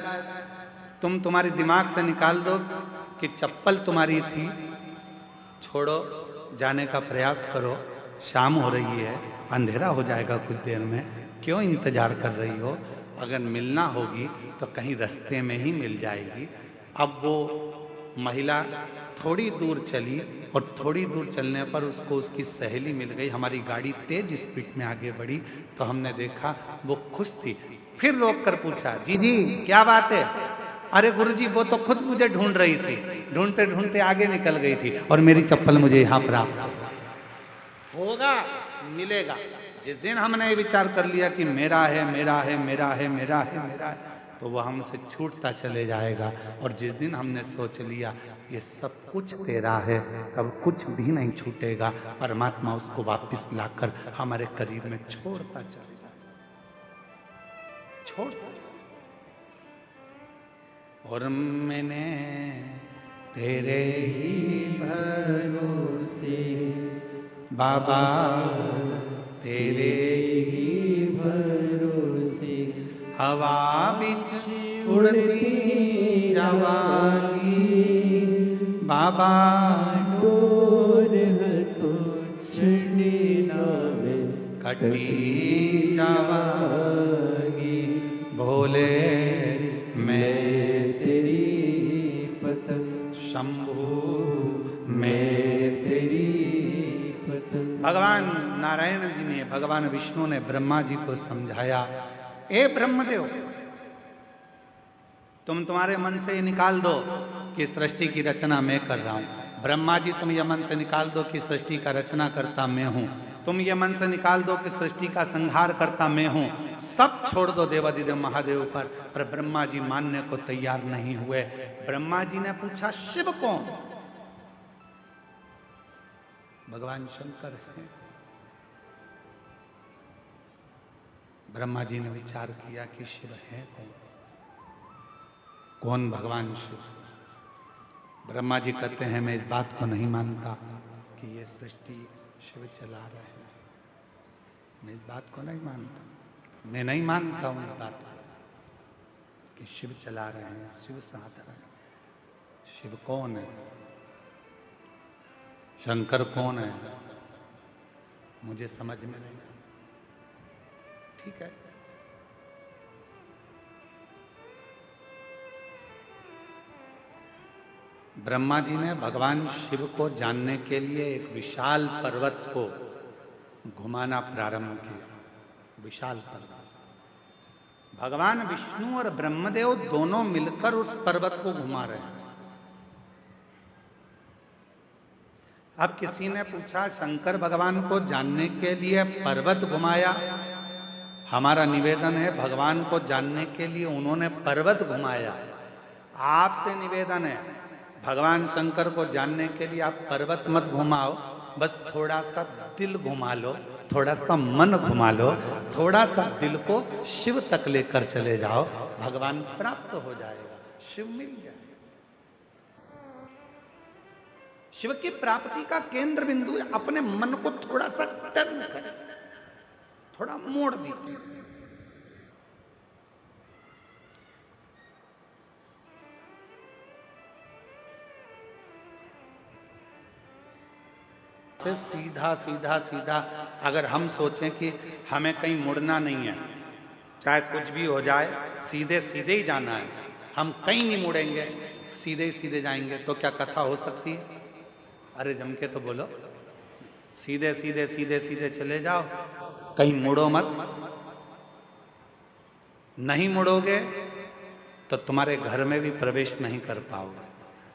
तुम्हारे दिमाग से निकाल दो कि चप्पल तुम्हारी थी छोड़ो, जाने का प्रयास करो, शाम हो रही है, अंधेरा हो जाएगा कुछ देर में, क्यों इंतजार कर रही हो? अगर मिलना होगी तो कहीं रास्ते में ही मिल जाएगी। अब वो महिला थोड़ी दूर चली और थोड़ी दूर चलने पर उसको उसकी सहेली मिल गई। हमारी गाड़ी तेज स्पीड में आगे बढ़ी तो हमने देखा वो खुश थी। फिर रोक कर पूछा, जी जी क्या बात है? अरे गुरुजी वो तो खुद मुझे ढूंढ रही थी, ढूंढते ढूंढते आगे निकल गई थी और मेरी चप्पल मुझे यहाँ प्राप्त होगा, मिलेगा। जिस दिन हमने ये विचार कर लिया कि मेरा है मेरा है मेरा है मेरा है मेरा है, तो वह हमसे छूटता चले जाएगा। और जिस दिन हमने सोच लिया ये सब कुछ तेरा है, तब कुछ भी नहीं छूटेगा। परमात्मा उसको वापस लाकर हमारे करीब में छोड़ता चले जाएगा, छोड़ता। और मैंने तेरे ही भरोसे बाबा, तेरे ही भरोसे हवा बिच उड़ती जवानी बाबा, डोर तो छड़ी नावे कटी जावागी भोले मैं तेरी पतंग, शंभू मैं तेरी। भगवान नारायण जी ने, भगवान विष्णु ने ब्रह्मा जी को समझाया, ए ब्रह्मदेव, तुम तुम्हारे मन से ये निकाल दो कि सृष्टि की रचना मैं कर रहा हूं। ब्रह्मा जी तुम ये मन से निकाल दो कि सृष्टि का रचना करता मैं हूं। तुम ये मन से निकाल दो कि सृष्टि का संहार करता मैं हूं। सब छोड़ दो देवादिदेव महादेव पर ब्रह्मा जी मानने को तैयार नहीं हुए। ब्रह्मा जी ने पूछा, शिव कौन? भगवान शंकर है। ब्रह्मा जी ने विचार किया कि शिव है कौन? कौन भगवान शिव? ब्रह्मा जी कहते हैं, मैं इस बात को नहीं मानता कि ये सृष्टि शिव चला रहे हैं। मैं इस बात को नहीं मानता, मैं नहीं मानता हूं इस बात को कि शिव चला रहे हैं, शिव साथ रहे हैं। शिव कौन है? शंकर कौन है? मुझे समझ में नहीं आता। ठीक है, ब्रह्मा जी ने भगवान शिव को जानने के लिए एक विशाल पर्वत को घुमाना प्रारंभ किया। विशाल पर्वत। भगवान विष्णु और ब्रह्मदेव दोनों मिलकर उस पर्वत को घुमा रहे हैं। अब किसी ने पूछा, शंकर भगवान को जानने के लिए पर्वत घुमाया? हमारा निवेदन है, भगवान को जानने के लिए उन्होंने पर्वत घुमाया। आपसे निवेदन है, भगवान शंकर को जानने के लिए आप पर्वत मत घुमाओ, बस थोड़ा सा दिल घुमा लो, थोड़ा सा मन घुमा लो, थोड़ा सा दिल को शिव तक लेकर चले जाओ, भगवान प्राप्त हो जाएगा, शिव मिल जाएगा। शिव की प्राप्ति का केंद्र बिंदु है, अपने मन को थोड़ा सा टर्न करें, थोड़ा मोड़ दीजिए। सीधा सीधा सीधा अगर हम सोचें कि हमें कहीं मुड़ना नहीं है, चाहे कुछ भी हो जाए, सीधे सीधे ही जाना है, हम कहीं नहीं मुड़ेंगे, सीधे ही सीधे जाएंगे, तो क्या कथा हो सकती है? अरे जम के तो बोलो, सीधे सीधे सीधे सीधे चले जाओ, कहीं मुड़ो मत। नहीं मुड़ोगे तो तुम्हारे घर में भी प्रवेश नहीं कर पाओगे,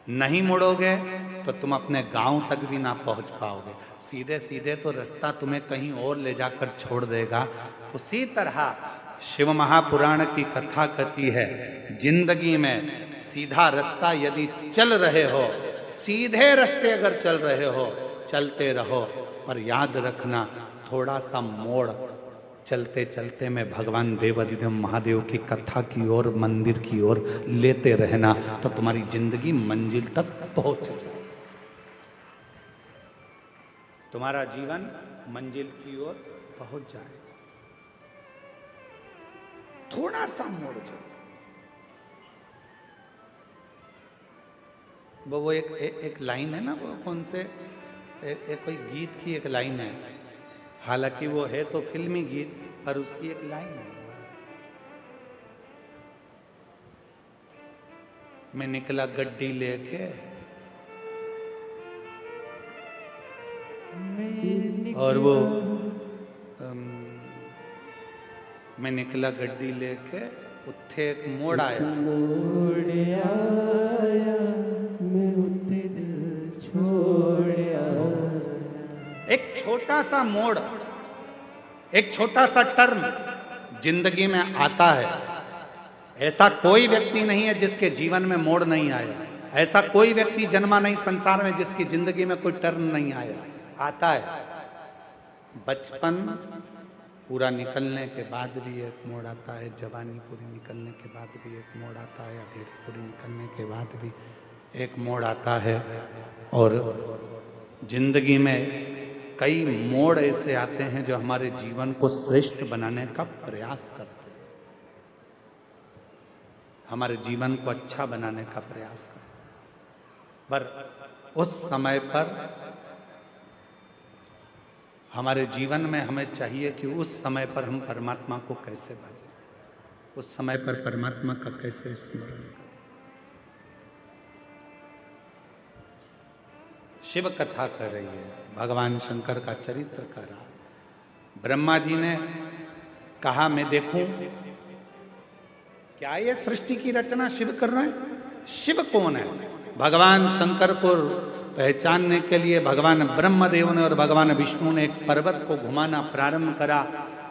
नहीं मुड़ोगे तो तुम अपने गांव तक भी ना पहुंच पाओगे। सीधे सीधे तो रास्ता तुम्हें कहीं और ले जाकर छोड़ देगा। उसी तरह शिव महापुराण की कथा कहती है, जिंदगी में सीधा रास्ता यदि चल रहे हो, सीधे रास्ते अगर चल रहे हो, चलते रहो, पर याद रखना थोड़ा सा मोड़ चलते चलते में भगवान देवादिदेव महादेव की कथा की ओर, मंदिर की ओर लेते रहना, तो तुम्हारी जिंदगी मंजिल तक पहुंच जाए, तुम्हारा जीवन मंजिल की ओर पहुंच जाएगा। थोड़ा सा मोड़ जाओ। वो एक लाइन है ना, वो कौन से एक कोई गीत की एक लाइन है, हालांकि वो है तो फिल्मी गीत, पर उसकी एक लाइन है, मैं निकला गड्डी लेके और वो मैं निकला गड्डी लेके, उत्थे एक मोड़ आया, मोड़ आया, मैं उत्ते दिल छोड़ आया। एक छोटा सा मोड़, एक छोटा सा टर्न जिंदगी में आता है। ऐसा कोई व्यक्ति नहीं है जिसके जीवन में मोड़ नहीं आया, ऐसा कोई व्यक्ति जन्मा नहीं संसार में जिसकी जिंदगी में कोई टर्न नहीं आया। आता है बचपन पूरा निकलने के बाद भी एक मोड़ आता है, जवानी पूरी निकलने के बाद भी एक मोड़ आता है, अधेड़ी पूरी निकलने के बाद भी एक मोड़ आता है। और जिंदगी में कई मोड़ ऐसे आते हैं जो हमारे जीवन को श्रेष्ठ बनाने का प्रयास करते हैं, हमारे जीवन को अच्छा बनाने का प्रयास करते हैं। पर उस समय पर हमारे जीवन में हमें चाहिए कि उस समय पर हम परमात्मा को कैसे भजें, उस समय पर परमात्मा का कैसे स्मरण करें। शिव कथा कर रही है, भगवान शंकर का चरित्र कर रहा है। ब्रह्मा जी ने कहा मैं देखूं क्या ये सृष्टि की रचना शिव कर रहे हैं। शिव कौन है? भगवान शंकर को पहचानने के लिए भगवान ब्रह्मदेव ने और भगवान विष्णु ने एक पर्वत को घुमाना प्रारंभ करा।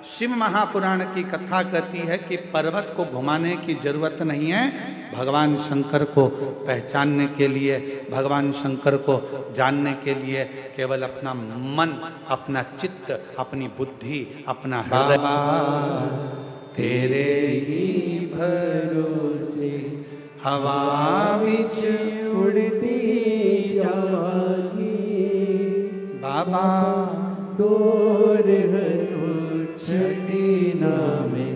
शिव महापुराण की कथा कहती है कि पर्वत को घुमाने की जरूरत नहीं है, भगवान शंकर को पहचानने के लिए, भगवान शंकर को जानने के लिए केवल अपना मन, अपना चित्त, अपनी बुद्धि, अपना हृदय तेरे ही भरोसे हवा विच उड़ती जावागी, बाबा डोर हतो छड़ी नामे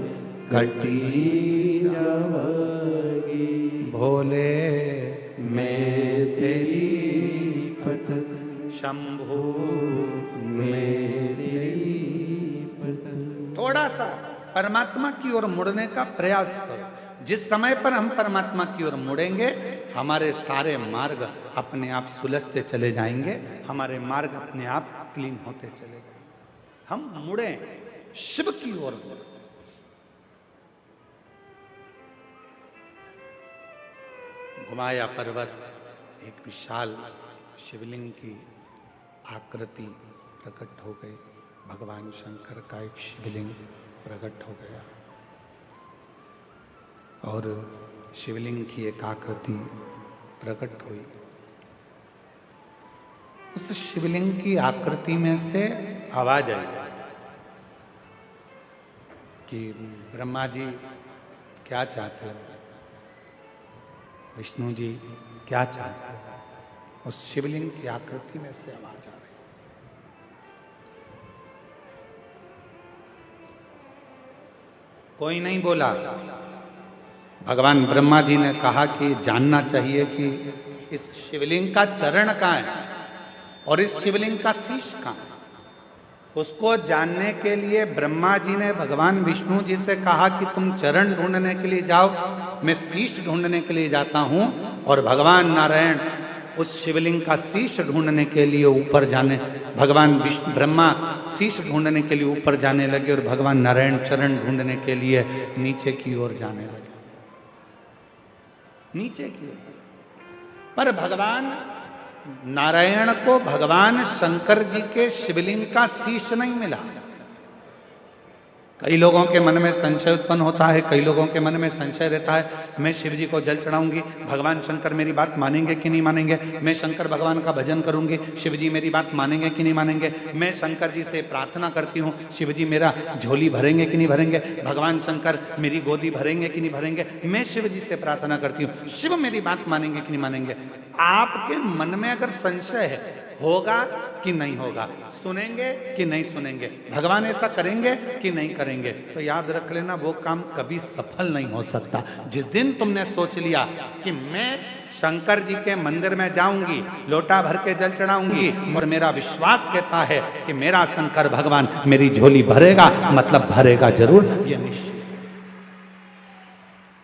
कटी जावागी। भोले मैं तेरी पतंग, शंभू मैं तेरी पतंग। थोड़ा सा परमात्मा की ओर मुड़ने का प्रयास करो। जिस समय पर हम परमात्मा की ओर मुड़ेंगे, हमारे सारे मार्ग अपने आप सुलझते चले जाएंगे, हमारे मार्ग अपने आप क्लीन होते चले जाएंगे। हम मुड़े शिव की ओर। घुमाया पर्वत, एक विशाल शिवलिंग की आकृति प्रकट हो गई। भगवान शंकर का एक शिवलिंग प्रकट हो गया और शिवलिंग की एक आकृति प्रकट हुई। उस शिवलिंग की आकृति में से आवाज आई कि ब्रह्मा जी क्या चाहते हो, विष्णु जी क्या चाहते हो। उस शिवलिंग की आकृति में से आवाज आ रही। कोई नहीं बोला। भगवान ब्रह्मा जी ने कहा कि जानना चाहिए कि इस शिवलिंग का चरण कहाँ है और इस शिवलिंग का शीश कहाँ है। उसको जानने के लिए ब्रह्मा जी ने भगवान विष्णु जी से कहा कि तुम चरण ढूंढने के लिए जाओ, मैं शीश ढूंढने के लिए जाता हूं। और भगवान नारायण उस शिवलिंग का शीश ढूंढने के लिए ऊपर जाने, भगवान विष्णु ब्रह्मा शीश ढूंढने के लिए ऊपर जाने लगे और भगवान नारायण चरण ढूंढने के लिए नीचे की ओर जाने लगे, नीचे की ओर। पर भगवान नारायण को भगवान शंकर जी के शिवलिंग का शीश नहीं मिला। कई लोगों के मन में संशय उत्पन्न होता है, कई लोगों के मन में संशय रहता है, मैं शिव जी को जल चढ़ाऊंगी, भगवान शंकर मेरी बात मानेंगे कि नहीं मानेंगे। मैं शंकर भगवान का भजन करूंगी, शिव जी मेरी बात मानेंगे कि नहीं मानेंगे। मैं शंकर जी से प्रार्थना करती हूँ, शिव जी मेरा झोली भरेंगे कि नहीं भरेंगे। भगवान शंकर मेरी गोदी भरेंगे कि नहीं भरेंगे। मैं शिव जी से प्रार्थना करती हूँ, शिव मेरी बात मानेंगे कि नहीं मानेंगे। आपके मन में अगर संशय है होगा कि नहीं होगा, सुनेंगे कि नहीं सुनेंगे, भगवान ऐसा करेंगे कि नहीं करेंगे, तो याद रख लेना वो काम कभी सफल नहीं हो सकता। जिस दिन तुमने सोच लिया कि मैं शंकर जी के मंदिर में जाऊंगी, लोटा भर के जल चढ़ाऊंगी और मेरा विश्वास कहता है कि मेरा शंकर भगवान मेरी झोली भरेगा, मतलब भरेगा जरूर, ये निश्चित,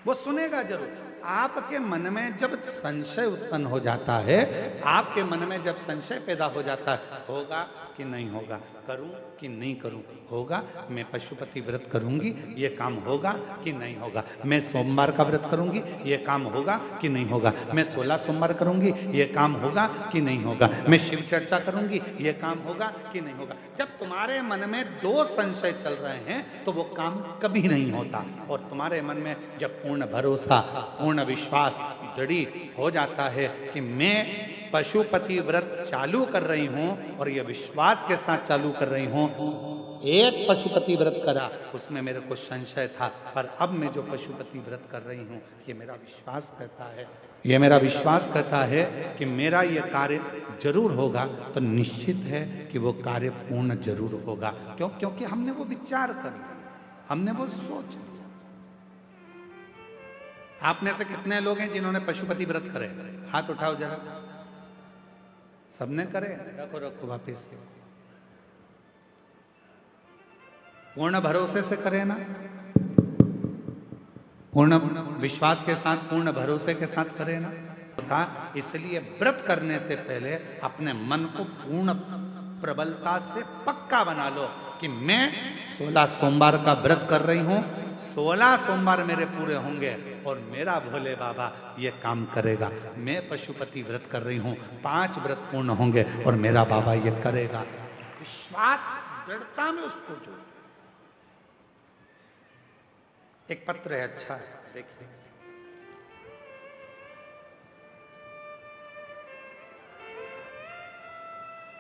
वो सुनेगा जरूर। आपके मन में जब संशय उत्पन्न हो जाता है, आपके मन में जब संशय पैदा हो जाता है, होगा कि नहीं होगा, करूं कि नहीं करूं, होगा मैं पशुपति व्रत करूंगी, ये काम होगा कि नहीं होगा, मैं सोमवार का व्रत करूंगी, ये काम होगा कि नहीं होगा, मैं 16 सोमवार करूंगी, ये काम होगा कि नहीं होगा, मैं शिव चर्चा करूंगी, ये काम होगा कि नहीं होगा। जब तुम्हारे मन में दो संशय चल रहे हैं तो वो काम कभी नहीं होता। और तुम्हारे मन में जब पूर्ण भरोसा, पूर्ण विश्वास दृढ़ हो जाता है कि मैं पशुपति व्रत चालू कर रही हूं और ये विश्वास के साथ चालू कर रही हूं, एक पशुपति व्रत करा उसमें मेरे को संशय था, पर अब मैं जो पशुपति व्रत कर रही हूं ये मेरा विश्वास कहता है, ये मेरा विश्वास कहता है कि मेरा ये कार्य जरूर होगा, तो निश्चित है कि वो कार्य पूर्ण जरूर होगा। क्यों? क्योंकि हमने वो विचार कर लिया, हमने वो सोच लिया। आप में से कितने लोग हैं जिन्होंने पशुपति व्रत करे? हाथ उठाओ जरा। सबने करे? रखो रखो वापिस। पूर्ण भरोसे से करे ना, पूर्ण विश्वास के साथ, पूर्ण भरोसे के साथ करे ना। इसलिए व्रत करने से पहले अपने मन को पूर्ण प्रबलता से पक्का बना लो कि मैं 16 सोमवार का व्रत कर रही हूं, 16 सोमवार मेरे पूरे होंगे और मेरा भोले बाबा ये काम करेगा। मैं पशुपति व्रत कर रही हूं, 5 व्रत पूर्ण होंगे और मेरा बाबा ये करेगा। विश्वास दृढ़ता में उसको जोड़। एक पत्र है, अच्छा है, देखिए।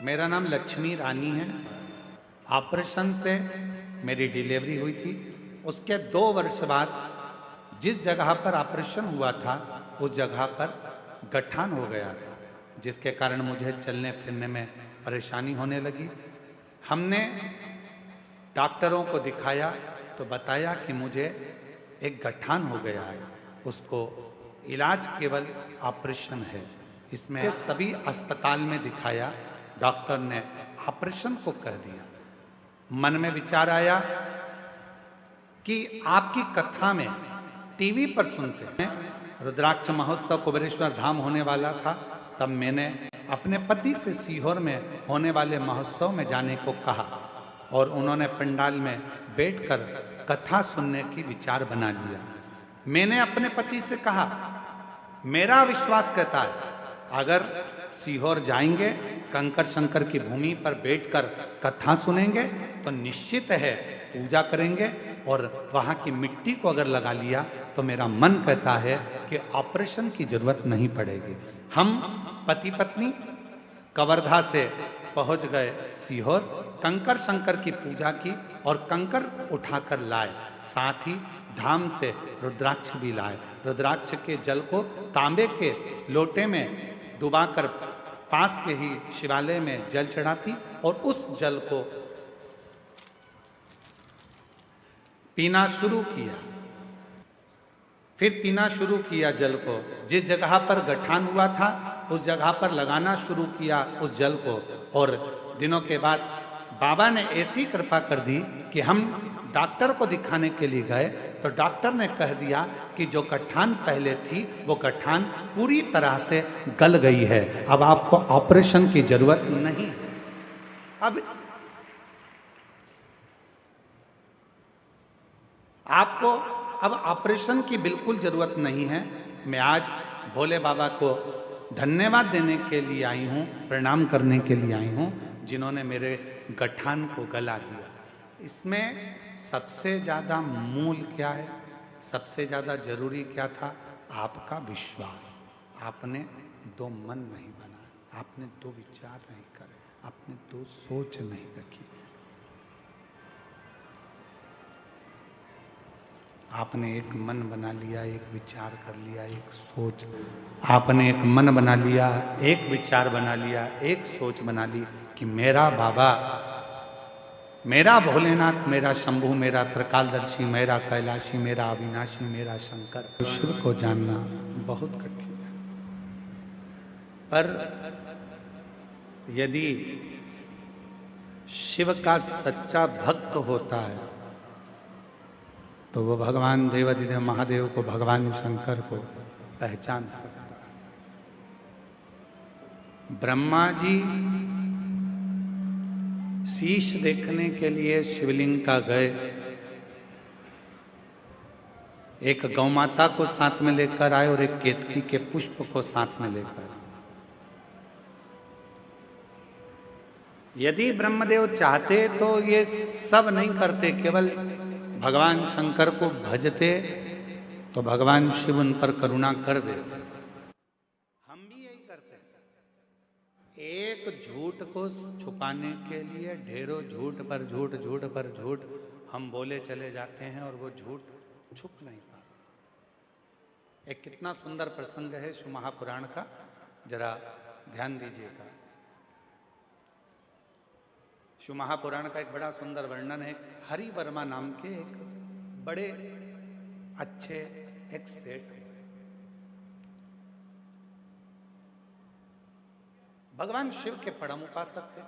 मेरा नाम लक्ष्मी रानी है। ऑपरेशन से मेरी डिलीवरी हुई थी। उसके 2 वर्ष बाद जिस जगह पर ऑपरेशन हुआ था उस जगह पर गठान हो गया था, जिसके कारण मुझे चलने फिरने में परेशानी होने लगी। हमने डॉक्टरों को दिखाया तो बताया कि मुझे एक गठान हो गया है, उसको इलाज केवल ऑपरेशन है। इसमें सभी अस्पताल में दिखाया, डॉक्टर ने ऑपरेशन को कह दिया। मन में विचार आया कि आपकी कथा में टीवी पर सुनते हैं, रुद्राक्ष महोत्सव कुबेरेश्वर धाम होने वाला था, तब मैंने अपने पति से सीहोर में होने वाले महोत्सव में जाने को कहा और उन्होंने पंडाल में बैठकर कथा सुनने की विचार बना लिया। मैंने अपने पति से कहा, मेरा विश्वास कहता है अगर सीहोर जाएंगे, कंकर शंकर की भूमि पर बैठकर कथा सुनेंगे तो निश्चित है पूजा करेंगे और वहाँ की मिट्टी को अगर लगा लिया तो मेरा मन कहता है कि ऑपरेशन की जरूरत नहीं पड़ेगी। हम पति पत्नी कवर्धा से पहुंच गए सीहोर, कंकर शंकर की पूजा की और कंकर उठाकर लाए, साथ ही धाम से रुद्राक्ष भी लाए। रुद्राक्ष के जल को तांबे के लोटे में डुबाकर पास के ही शिवालय में जल चढ़ाती और उस जल को पीना शुरू किया। फिर पीना शुरू किया जल को, जिस जगह पर गठान हुआ था उस जगह पर लगाना शुरू किया उस जल को। और दिनों के बाद बाबा ने ऐसी कृपा कर दी कि हम डॉक्टर को दिखाने के लिए गए तो डॉक्टर ने कह दिया कि जो गठान पहले थी वो गठान पूरी तरह से गल गई है, अब आपको ऑपरेशन की जरूरत नहीं। अब आपको अब ऑपरेशन की बिल्कुल जरूरत नहीं है। मैं आज भोले बाबा को धन्यवाद देने के लिए आई हूँ, प्रणाम करने के लिए आई हूँ, जिन्होंने मेरे गठान को गला दिया। इसमें सबसे ज़्यादा मूल क्या है, सबसे ज़्यादा जरूरी क्या था? आपका विश्वास। आपने 2 मन नहीं बनाए, आपने 2 विचार नहीं करे, आपने 2 सोच नहीं रखी। आपने एक मन बना लिया, एक विचार कर लिया, एक सोच। आपने एक मन बना लिया, एक विचार बना लिया, एक सोच बना ली, कि मेरा बाबा, मेरा भोलेनाथ, मेरा शंभू, मेरा त्रिकालदर्शी, मेरा कैलाशी, मेरा अविनाशी, मेरा शंकर, शिव को जानना बहुत कठिन है। पर यदि शिव का सच्चा भक्त होता है तो वो भगवान देवाधिदेव महादेव को, भगवान शंकर को पहचान सकता है। ब्रह्मा जी शीश देखने के लिए शिवलिंग का गए, एक गौ माता को साथ में लेकर आए और एक केतकी के पुष्प को साथ में लेकर आए। यदि ब्रह्मदेव चाहते तो ये सब नहीं करते, केवल भगवान शंकर को भजते तो भगवान शिव उन पर करुणा कर देते। हम भी यही करते हैं। एक झूठ को छुपाने के लिए ढेरों झूठ पर झूठ, झूठ पर झूठ हम बोले चले जाते हैं और वो झूठ छुप नहीं पाता। एक कितना सुंदर प्रसंग है शिव महापुराण का, जरा ध्यान दीजिएगा। शिव महापुराण का एक बड़ा सुंदर वर्णन है। हरि वर्मा नाम के एक बड़े अच्छे एक सेठ है। भगवान शिव के परम उपासक थे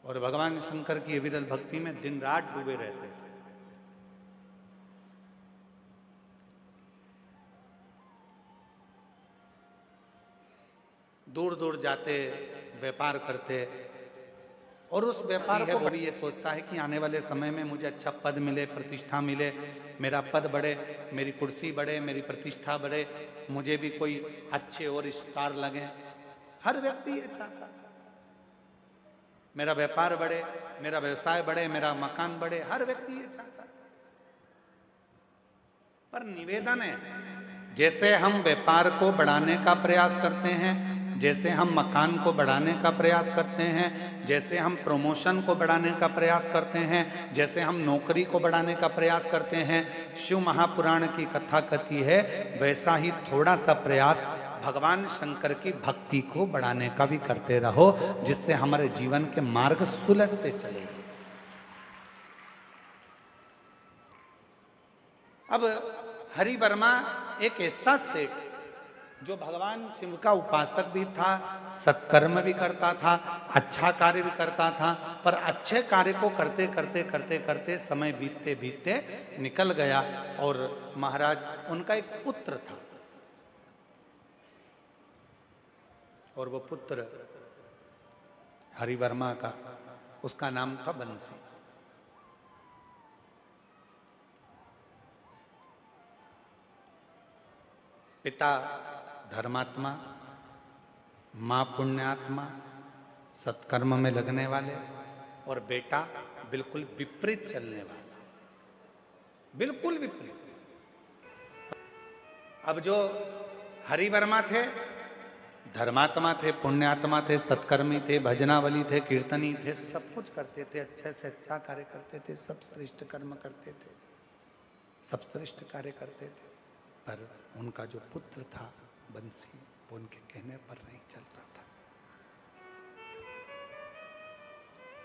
और भगवान शंकर की विरल भक्ति में दिन रात डूबे रहते थे। दूर दूर जाते, व्यापार करते, और उस व्यापार को भी ये सोचता है कि आने वाले समय में मुझे अच्छा पद मिले, प्रतिष्ठा मिले, मेरा पद बढ़े, मेरी कुर्सी बढ़े, मेरी प्रतिष्ठा बढ़े, मुझे भी कोई अच्छे और स्टार लगे। हर व्यक्ति ये चाहता है मेरा व्यापार बढ़े, मेरा व्यवसाय बढ़े, मेरा मकान बढ़े, हर व्यक्ति ये चाहता है। पर निवेदन है, जैसे हम व्यापार को बढ़ाने का प्रयास करते हैं, जैसे हम मकान को बढ़ाने का प्रयास करते हैं, जैसे हम प्रमोशन को बढ़ाने का प्रयास करते हैं, जैसे हम नौकरी को बढ़ाने का प्रयास करते हैं, शिव महापुराण की कथा कहती है वैसा ही थोड़ा सा प्रयास भगवान शंकर की भक्ति को बढ़ाने का भी करते रहो, जिससे हमारे जीवन के मार्ग सुलझते चले। अब हरि वर्मा एक ऐसा सेठ जो भगवान शिव का उपासक भी था, सत्कर्म भी करता था, अच्छा कार्य भी करता था, पर अच्छे कार्य को करते करते करते करते समय बीतते बीतते निकल गया। और महाराज, उनका एक पुत्र था और वो पुत्र हरि वर्मा का, उसका नाम था बंसी। पिता धर्मात्मा, मां पुण्यात्मा, सत्कर्म में लगने वाले, और बेटा बिल्कुल विपरीत चलने वाला, बिल्कुल विपरीत। अब जो हरि वर्मा थे, धर्मात्मा थे, पुण्यात्मा थे, सत्कर्मी थे, भजनावली थे, कीर्तनी थे, सब कुछ करते थे, अच्छे से अच्छा कार्य करते थे, सब श्रेष्ठ कर्म करते थे, सब श्रेष्ठ कार्य करते थे। पर उनका जो पुत्र था बंसी, वो उनके कहने पर नहीं चलता था।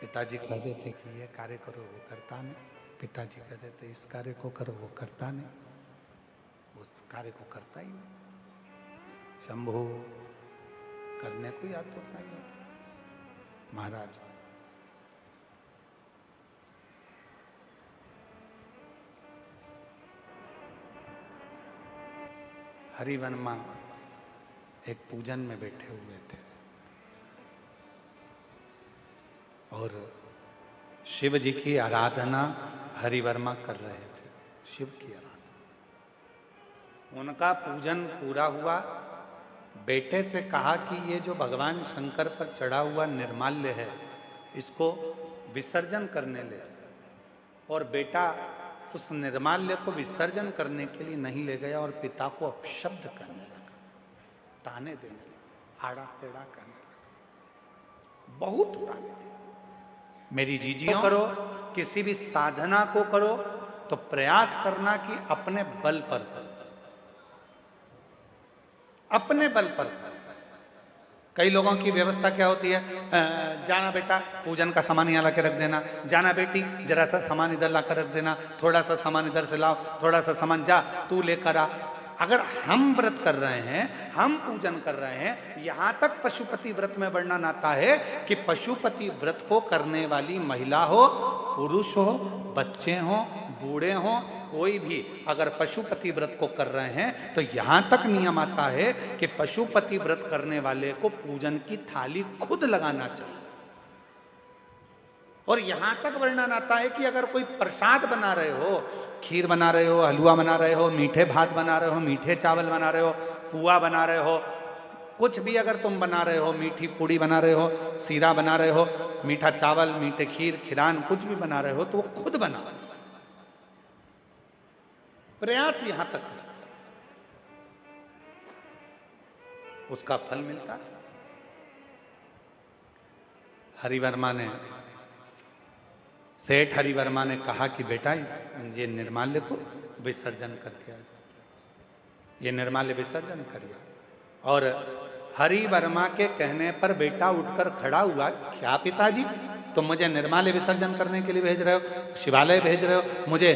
पिताजी कहते थे कि ये कार्य करो, वो करता नहीं। पिताजी कहते थे इस कार्य को करो, वो करता नहीं, उस कार्य को करता ही नहीं। शंभू करने को याद तो नहीं होता। महाराज, हरि वर्मा एक पूजन में बैठे हुए थे और शिव जी की आराधना हरि वर्मा कर रहे थे, शिव की आराधना। उनका पूजन पूरा हुआ। बेटे से कहा कि ये जो भगवान शंकर पर चढ़ा हुआ निर्माल्य है, इसको विसर्जन करने ले जाओ। और बेटा उस निर्माल्य को विसर्जन करने के लिए नहीं ले गया और पिता को अपशब्द करने लगा, ताने देने लगा, आड़ा टेढ़ा करने लगा, बहुत ताने थे। मेरी जीजियों, करो किसी भी साधना को करो तो प्रयास करना कि अपने बल पर करो, अपने बल पर करो। कई लोगों की व्यवस्था क्या होती है, जाना बेटा पूजन का सामान यहाँ ला के रख देना, जाना बेटी जरा सा सामान इधर ला कर रख देना, थोड़ा सा सामान इधर से लाओ, थोड़ा सा सामान जा तू लेकर आ। अगर हम व्रत कर रहे हैं, हम पूजन कर रहे हैं, यहां तक पशुपति व्रत में वर्णन आता है कि पशुपति व्रत को करने वाली महिला हो, पुरुष हो, बच्चे हो, बूढ़े हो, कोई भी अगर पशुपति व्रत को कर रहे हैं तो यहां तक नियम आता है कि पशुपति व्रत करने वाले को पूजन की थाली खुद लगाना चाहिए। और यहां तक वर्णन आता है कि अगर कोई प्रसाद बना रहे हो, खीर बना रहे हो, हलवा बना रहे हो, मीठे भात बना रहे हो, मीठे चावल बना रहे हो, पुआ बना रहे हो, कुछ भी अगर तुम बना रहे हो, मीठी पूड़ी बना रहे हो, सीरा बना रहे हो, मीठा चावल, मीठे खीर, खिरान कुछ भी बना रहे हो तो वो खुद बनाओ। प्रयास यहां तक है, उसका फल मिलता है। हरिवर्मा ने, सेठ हरिवर्मा ने कहा कि बेटा ये निर्माल्य को विसर्जन करके आ जाओ, ये निर्माल्य विसर्जन करिए। और हरिवर्मा के कहने पर बेटा उठकर खड़ा हुआ, क्या पिताजी तुम मुझे निर्माल्य विसर्जन करने के लिए भेज रहे हो, शिवालय भेज रहे हो, मुझे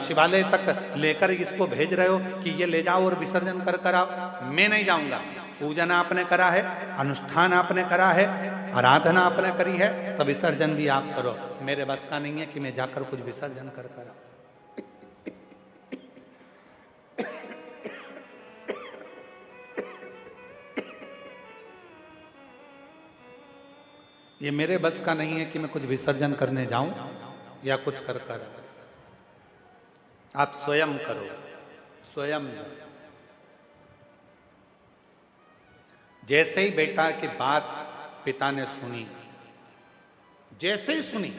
शिवालय तक लेकर इसको भेज रहे हो कि ये ले जाओ और विसर्जन कर कर आओ। मैं नहीं जाऊंगा, पूजन आपने करा है, अनुष्ठान आपने करा है, आराधना आपने करी है, तो विसर्जन भी आप करो। मेरे बस का नहीं है कि मैं जाकर कुछ विसर्जन कर कर आऊं। ये मेरे बस का नहीं है कि मैं कुछ विसर्जन करने जाऊं या कुछ कर कर। आप स्वयं करो, स्वयं जाओ। जैसे ही बेटा की बात पिता ने सुनी, जैसे ही सुनी,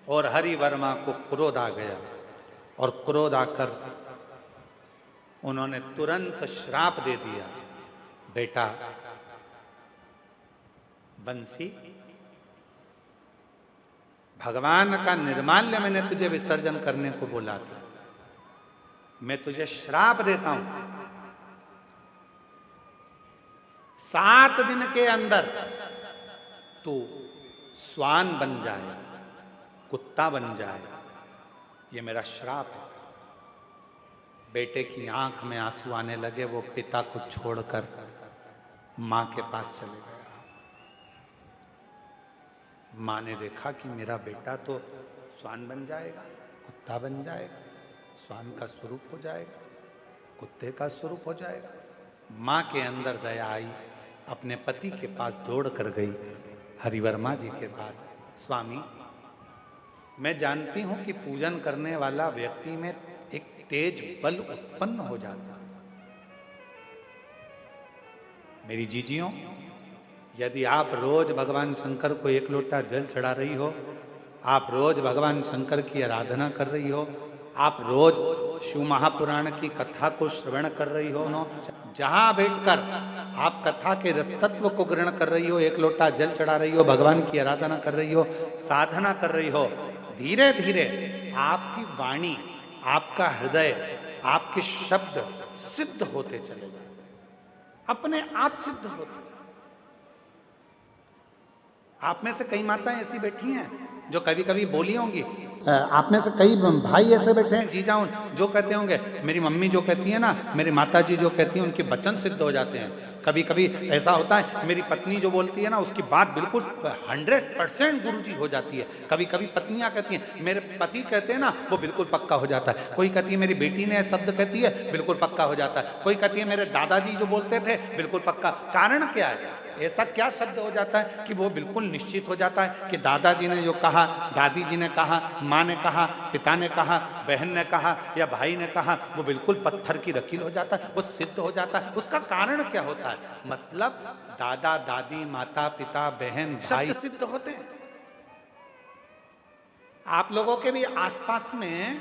और हरिवर्मा को क्रोध आ गया, और क्रोध आकर उन्होंने तुरंत श्राप दे दिया, बेटा बंसी, भगवान का निर्माल्य मैंने तुझे विसर्जन करने को बोला था, मैं तुझे श्राप देता हूं, 7 दिन के अंदर तू स्वान बन जाए, कुत्ता बन जाए, ये मेरा श्राप है। बेटे की आंख में आंसू आने लगे, वो पिता को छोड़कर मां के पास चले गए। मां ने देखा कि मेरा बेटा तो स्वान बन जाएगा, कुत्ता बन जाएगा, स्वान का स्वरूप हो जाएगा, कुत्ते का स्वरूप हो जाएगा। मां के अंदर दया आई, अपने पति के पास दौड़ कर गई, हरिवर्मा जी के पास, स्वामी मैं जानती हूं कि पूजन करने वाला व्यक्ति में एक तेज बल उत्पन्न हो जाता है। मेरी जीजियों, यदि आप रोज भगवान शंकर को 1 लोटा जल चढ़ा रही हो, आप रोज भगवान शंकर की आराधना कर रही हो, आप रोज शिव महापुराण की कथा को श्रवण कर रही हो, जहां बैठकर आप कथा के रसतत्व को ग्रहण कर रही हो, 1 लोटा जल चढ़ा रही हो, भगवान की आराधना कर रही हो, साधना कर रही हो, धीरे धीरे आपकी वाणी, आपका हृदय, आपके शब्द सिद्ध होते चले जाए, अपने आप सिद्ध होते। आप में से कई माताएं ऐसी बैठी हैं जो कभी कभी बोली होंगी, आप में से कई भाई ऐसे बैठे हैं, जीजा जो कहते होंगे, मेरी मम्मी जो कहती है ना, मेरी माता जी जो कहती हैं, उनके वचन सिद्ध हो जाते हैं। कभी कभी ऐसा होता है, मेरी पत्नी जो बोलती है ना, उसकी बात बिल्कुल 100% गुरुजी हो जाती है। कभी कभी पत्नियां कहती हैं, मेरे पति कहते हैं ना, वो बिल्कुल पक्का हो जाता है। कोई कहती है मेरी बेटी ने शब्द कहती है, बिल्कुल पक्का हो जाता है। कोई कहती है मेरे दादाजी जो बोलते थे, बिल्कुल पक्का। कारण क्या है? ऐसा क्या शब्द हो जाता है कि वो बिल्कुल निश्चित हो जाता है कि दादाजी ने जो कहा, दादी जी ने कहा, माँ ने कहा, पिता ने कहा, बहन ने कहा या भाई ने कहा, वो बिल्कुल पत्थर की लकीर हो जाता है, वो सिद्ध हो जाता है। उसका कारण क्या होता है? मतलब दादा दादी, माता पिता, बहन भाई सिद्ध होते हैं। आप लोगों के भी आसपास में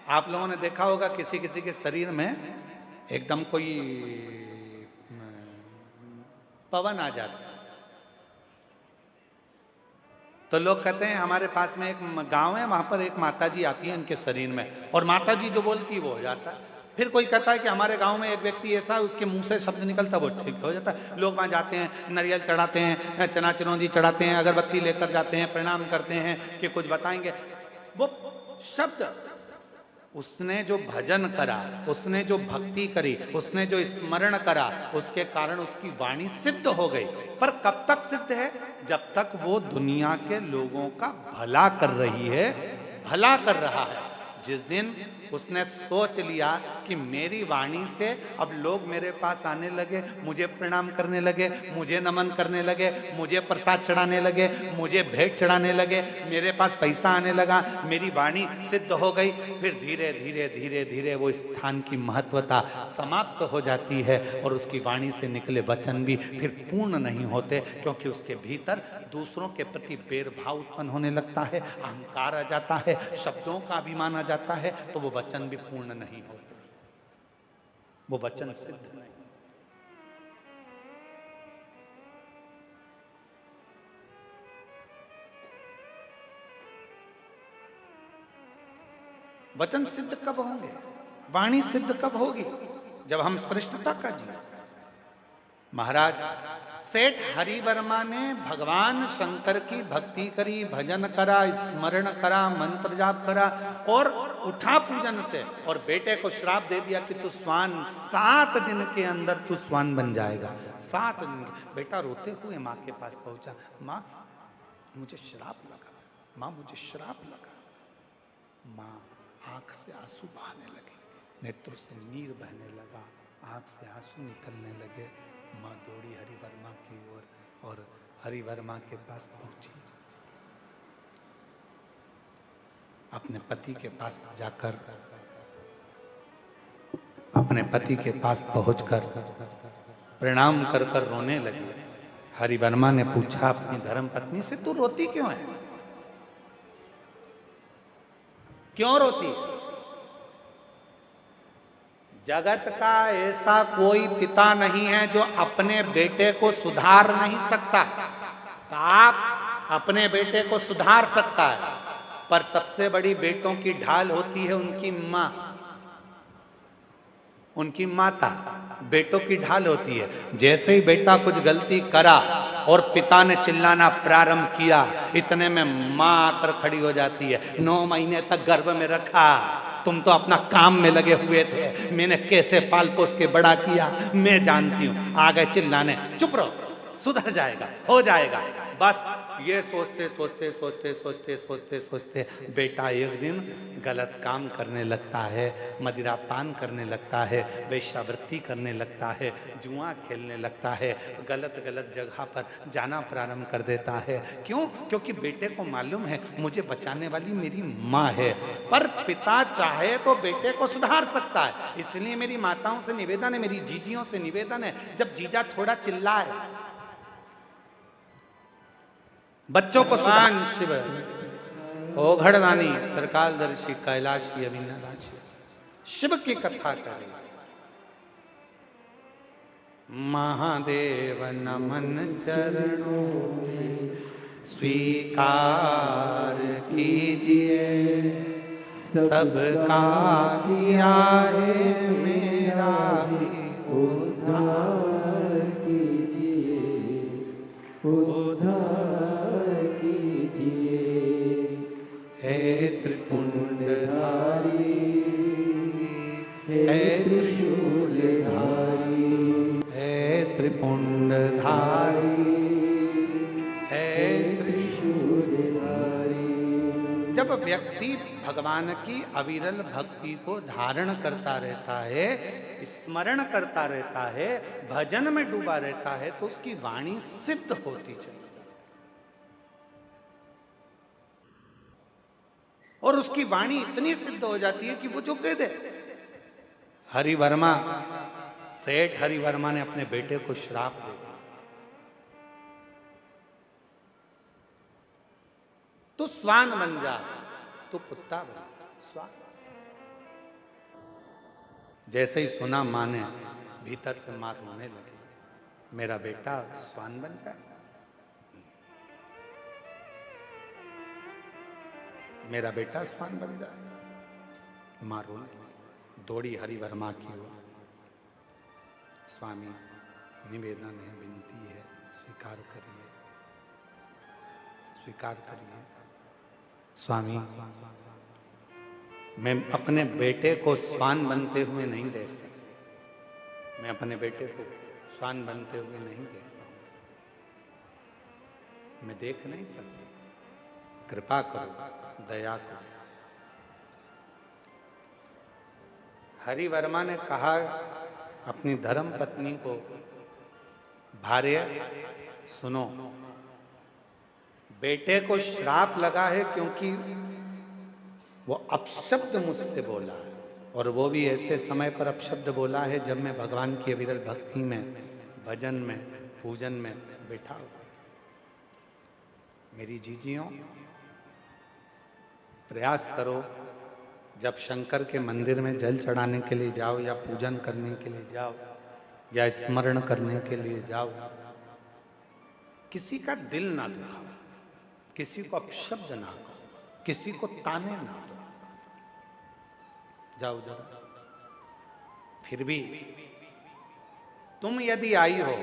आप लोगों ने देखा होगा, किसी किसी के शरीर में एकदम कोई पवन आ जाता है, तो लोग कहते हैं, हमारे पास में एक गांव है, वहां पर एक माताजी आती है उनके शरीर में, और माताजी जो बोलती है वो हो जाता है। फिर कोई कहता है कि हमारे गांव में एक व्यक्ति ऐसा है, उसके मुंह से शब्द निकलता वो ठीक हो जाता है। लोग वहां जाते हैं, नारियल चढ़ाते हैं, चना चिरौंजी चढ़ाते हैं, अगरबत्ती लेकर जाते हैं, प्रणाम करते हैं कि कुछ बताएंगे। वो शब्द, उसने जो भजन करा, उसने जो भक्ति करी, उसने जो स्मरण करा, उसके कारण उसकी वाणी सिद्ध हो गई। पर कब तक सिद्ध है? जब तक वो दुनिया के लोगों का भला कर रही है, भला कर रहा है। जिस दिन उसने सोच लिया कि मेरी वाणी से अब लोग मेरे पास आने लगे, मुझे प्रणाम करने लगे, मुझे नमन करने लगे, मुझे प्रसाद चढ़ाने लगे, मुझे भेंट चढ़ाने लगे, मेरे पास पैसा आने लगा, मेरी वाणी सिद्ध हो गई, फिर धीरे धीरे धीरे धीरे वो स्थान की महत्वता समाप्त हो जाती है और उसकी वाणी से निकले वचन भी फिर पूर्ण नहीं होते, क्योंकि उसके भीतर दूसरों के प्रति भेदभाव उत्पन्न होने लगता है, अहंकार आ जाता है, शब्दों का अभिमान आ जाता है, तो वो वचन भी पूर्ण नहीं होते, वो वचन सिद्ध नहीं। वचन सिद्ध कब होंगे? वाणी सिद्ध कब होगी? जब हम श्रेष्ठता का जिए। महाराज सेठ हरिवर्मा ने भगवान शंकर की भक्ति करी, भजन करा, स्मरण करा, मंत्र जाप करा और उठा पूजन से, और बेटे को श्राप दे दिया कि तू स्वान, 7 दिन के अंदर तू स्वान बन जाएगा। 7 दिन। बेटा रोते हुए माँ के पास पहुंचा, माँ मुझे श्राप लगा, माँ मुझे श्राप लगा। माँ आंख से आंसू बहाने लगे, नेत्रों से नीर बहने लगा, आंख से आंसू निकलने लगे। माँ दौड़ी हरिवर्मा की ओर और हरिवर्मा के पास पहुंची। अपने पति के पास जाकर, अपने पति के पास पहुंचकर प्रणाम कर कर रोने लगी। हरिवर्मा ने पूछा अपनी धर्म पत्नी से, तू रोती क्यों है? क्यों रोती है? जगत का ऐसा कोई पिता नहीं है जो अपने बेटे को सुधार नहीं सकता। आप अपने बेटे को सुधार सकता है, पर सबसे बड़ी बेटों की ढाल होती है उनकी माँ, उनकी माता। बेटों की ढाल होती है। जैसे ही बेटा कुछ गलती करा और पिता ने चिल्लाना प्रारंभ किया, इतने में माँ आकर खड़ी हो जाती है। 9 महीने तक गर्भ में रखा, तुम तो अपना काम में लगे हुए थे, मैंने कैसे पाल पोस के बड़ा किया मैं जानती हूं। आ गए चिल्लाने, चुप रहो, सुधर जाएगा, हो जाएगा। बस ये सोचते सोचते सोचते सोचते सोचते सोचते बेटा एक दिन गलत काम करने लगता है, मदिरा पान करने लगता है, वेश्यावृत्ति करने लगता है, जुआ खेलने लगता है, गलत गलत जगह पर जाना प्रारंभ कर देता है। क्यों? क्योंकि बेटे को मालूम है मुझे बचाने वाली मेरी माँ है। पर पिता चाहे तो बेटे को सुधार सकता है। इसलिए मेरी माताओं से निवेदन है, मेरी जीजियों से निवेदन है, जब जीजा थोड़ा चिल्लाए, बच्चों को सुधार। शिव ओघड़दानी त्रिकालदर्शी कैलाशी अविनाशी, शिव की कथा करें। महादेव नमन चरणों में स्वीकार कीजिए, सबका किया है मेरा भी उद्धार कीजिए, उद्धार कीजिए। हे त्रिपुंडधारी, हे त्रिशूलधारी, हे त्रिपुंडधारी, हे त्रिशूलधारी। जब व्यक्ति भगवान की अविरल भक्ति को धारण करता रहता है, स्मरण करता रहता है, भजन में डूबा रहता है, तो उसकी वाणी सिद्ध होती चली और उसकी वाणी इतनी सिद्ध हो जाती है कि वो जो कह दे। हरिवर्मा, सेठ हरिवर्मा ने अपने बेटे को श्राप दे दिया, तू स्वान बन जा, तू कुत्ता बन जा, स्वान। जैसे ही सुना मां ने, भीतर से मां रोने लगी, मेरा बेटा स्वान बन जाए, मेरा बेटा स्वान बन जाए। मां रोने लगी। दौड़ी हरिवर्मा की ओर। स्वामी, निवेदन है, विनती है, स्वीकार करिए, स्वीकार करिए। स्वामी, मैं अपने बेटे को श्वान बनते हुए नहीं देख सकता। मैं अपने बेटे को श्वान बनते हुए नहीं देख पाऊंगा। मैं देख नहीं सकता। कृपा करो, दया करो। हरिवर्मा ने कहा अपनी धर्म पत्नी को, भार्य सुनो, बेटे को श्राप लगा है क्योंकि वो अपशब्द मुझसे बोला है, और वो भी ऐसे समय पर अपशब्द बोला है जब मैं भगवान की अविरल भक्ति में, भजन में, पूजन में बैठा हुआ। मेरी जीजियों, प्रयास करो, जब शंकर के मंदिर में जल चढ़ाने के लिए जाओ या पूजन करने के लिए जाओ या स्मरण करने के लिए जाओ, किसी का दिल ना दुखाओ, किसी को अपशब्द ना कहो, किसी को ताने ना दो। जाओ जरा। फिर भी तुम यदि आई हो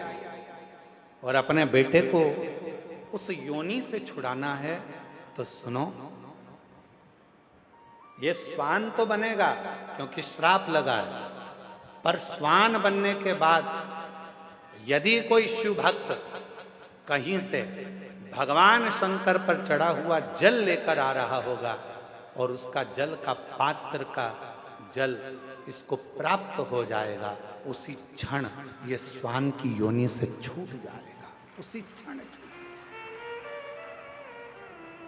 और अपने बेटे को उस योनि से छुड़ाना है तो सुनो, ये श्वान तो बनेगा क्योंकि श्राप लगा है, पर श्वान बनने के बाद यदि कोई शिव भक्त कहीं से भगवान शंकर पर चढ़ा हुआ जल लेकर आ रहा होगा और उसका जल का पात्र का जल इसको प्राप्त हो जाएगा, उसी क्षण ये श्वान की योनि से छूट जाएगा। उसी क्षण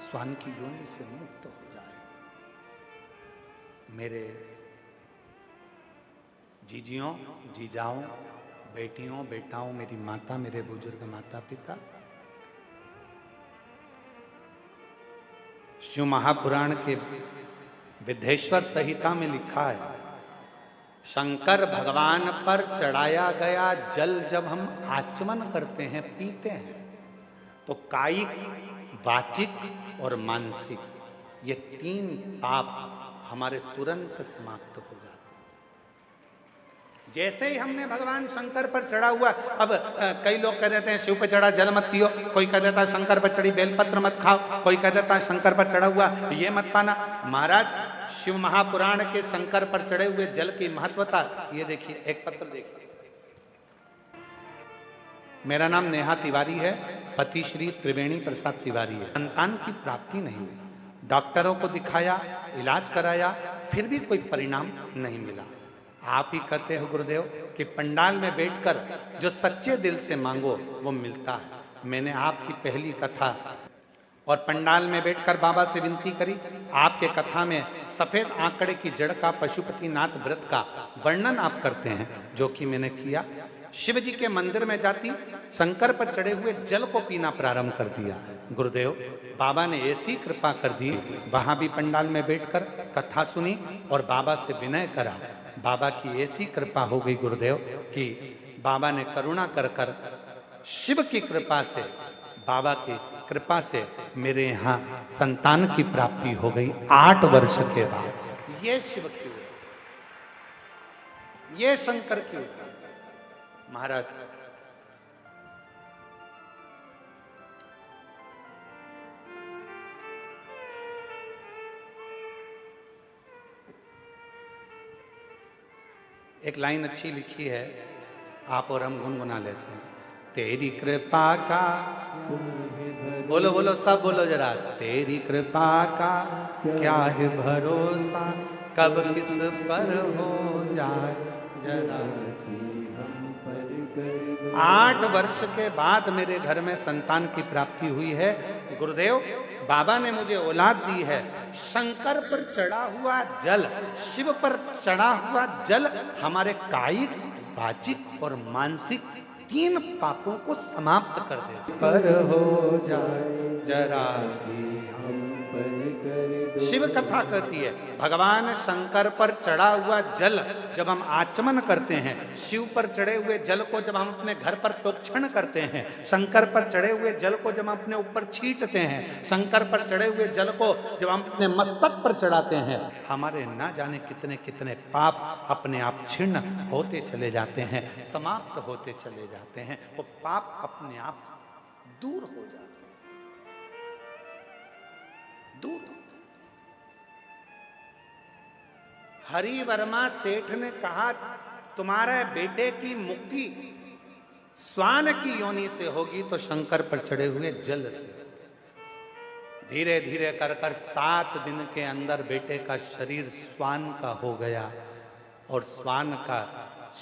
श्वान की योनि से मुक्त हो जाएगा। मेरे जीजियों, जीजाओं, बेटियों, बेटाओं, मेरी माता, मेरे बुजुर्ग माता पिता, शिव महापुराण के विद्धेश्वर संहिता में लिखा है, शंकर भगवान पर चढ़ाया गया जल जब हम आचमन करते हैं, पीते हैं, तो कायिक, वाचिक और मानसिक ये 3 पाप हमारे तुरंत समाप्त हो जाते हैं। जैसे ही हमने भगवान शंकर पर चढ़ा हुआ, अब कई लोग कह देते हैं शिव पर चढ़ा जल मत पियो, कोई कह देता है शंकर पर चढ़ी बेलपत्र मत खाओ, कोई कह देता है शंकर पर चढ़ा हुआ ये मत पाना। महाराज, शिव महापुराण के शंकर पर चढ़े हुए जल की महत्वता ये देखिए, एक पत्र देखिए। मेरा नाम नेहा तिवारी है, पति श्री त्रिवेणी प्रसाद तिवारी है। संतान की प्राप्ति नहीं हुई, डॉक्टरों को दिखाया, इलाज कराया, फिर भी कोई परिणाम नहीं मिला। आप ही कहते हो गुरुदेव कि पंडाल में बैठकर जो सच्चे दिल से मांगो वो मिलता है। मैंने आपकी पहली कथा और पंडाल में बैठकर बाबा से विनती करी। आपके कथा में सफेद आंकड़े की जड़ का, पशुपतिनाथ व्रत का वर्णन आप करते हैं, जो कि मैंने किया। शिव जी के मंदिर में जाती, शंकर पर चढ़े हुए जल को पीना प्रारंभ कर दिया। गुरुदेव, बाबा ने ऐसी कृपा कर दी, वहां भी पंडाल में बैठकर कथा सुनी और बाबा से विनय करा। बाबा की ऐसी कृपा हो गई गुरुदेव कि बाबा ने करुणा कर कर शिव की कृपा से, बाबा की कृपा से मेरे यहाँ संतान की प्राप्ति हो गई 8 वर्ष के बाद। ये शिव की, ये शंकर की महाराज। एक लाइन अच्छी लिखी है, आप और हम गुनगुना लेते हैं। तेरी कृपा का, बोलो बोलो सब बोलो जरा, तेरी कृपा का क्या है भरोसा, कब किस पर हो जाए जरा। 8 वर्ष के बाद मेरे घर में संतान की प्राप्ति हुई है। गुरुदेव, बाबा ने मुझे औलाद दी है। शंकर पर चढ़ा हुआ जल, शिव पर चढ़ा हुआ जल हमारे कायिक, वाचिक और मानसिक 3 पापों को समाप्त कर दे। पर हो जाए जरा सी हम पर कर शिव कथा कहती है भगवान शंकर पर चढ़ा हुआ जल जब हम आचमन करते हैं, शिव पर चढ़े हुए जल को जब हम अपने घर पर प्रोक्षण करते हैं, शंकर पर चढ़े हुए जल को जब हम अपने ऊपर छींटते हैं, शंकर पर चढ़े हुए जल को जब हम अपने मस्तक पर चढ़ाते हैं, हमारे ना जाने कितने कितने पाप अपने आप छिन्न होते चले जाते हैं, समाप्त होते चले जाते हैं, वो पाप अपने आप दूर हो जाते हैं, दूर। हरि वर्मा सेठ ने कहा तुम्हारे बेटे की मुक्ति स्वान की योनि से होगी तो शंकर पर चढ़े हुए जल से। धीरे धीरे कर 7 दिन के अंदर बेटे का शरीर स्वान का हो गया और स्वान का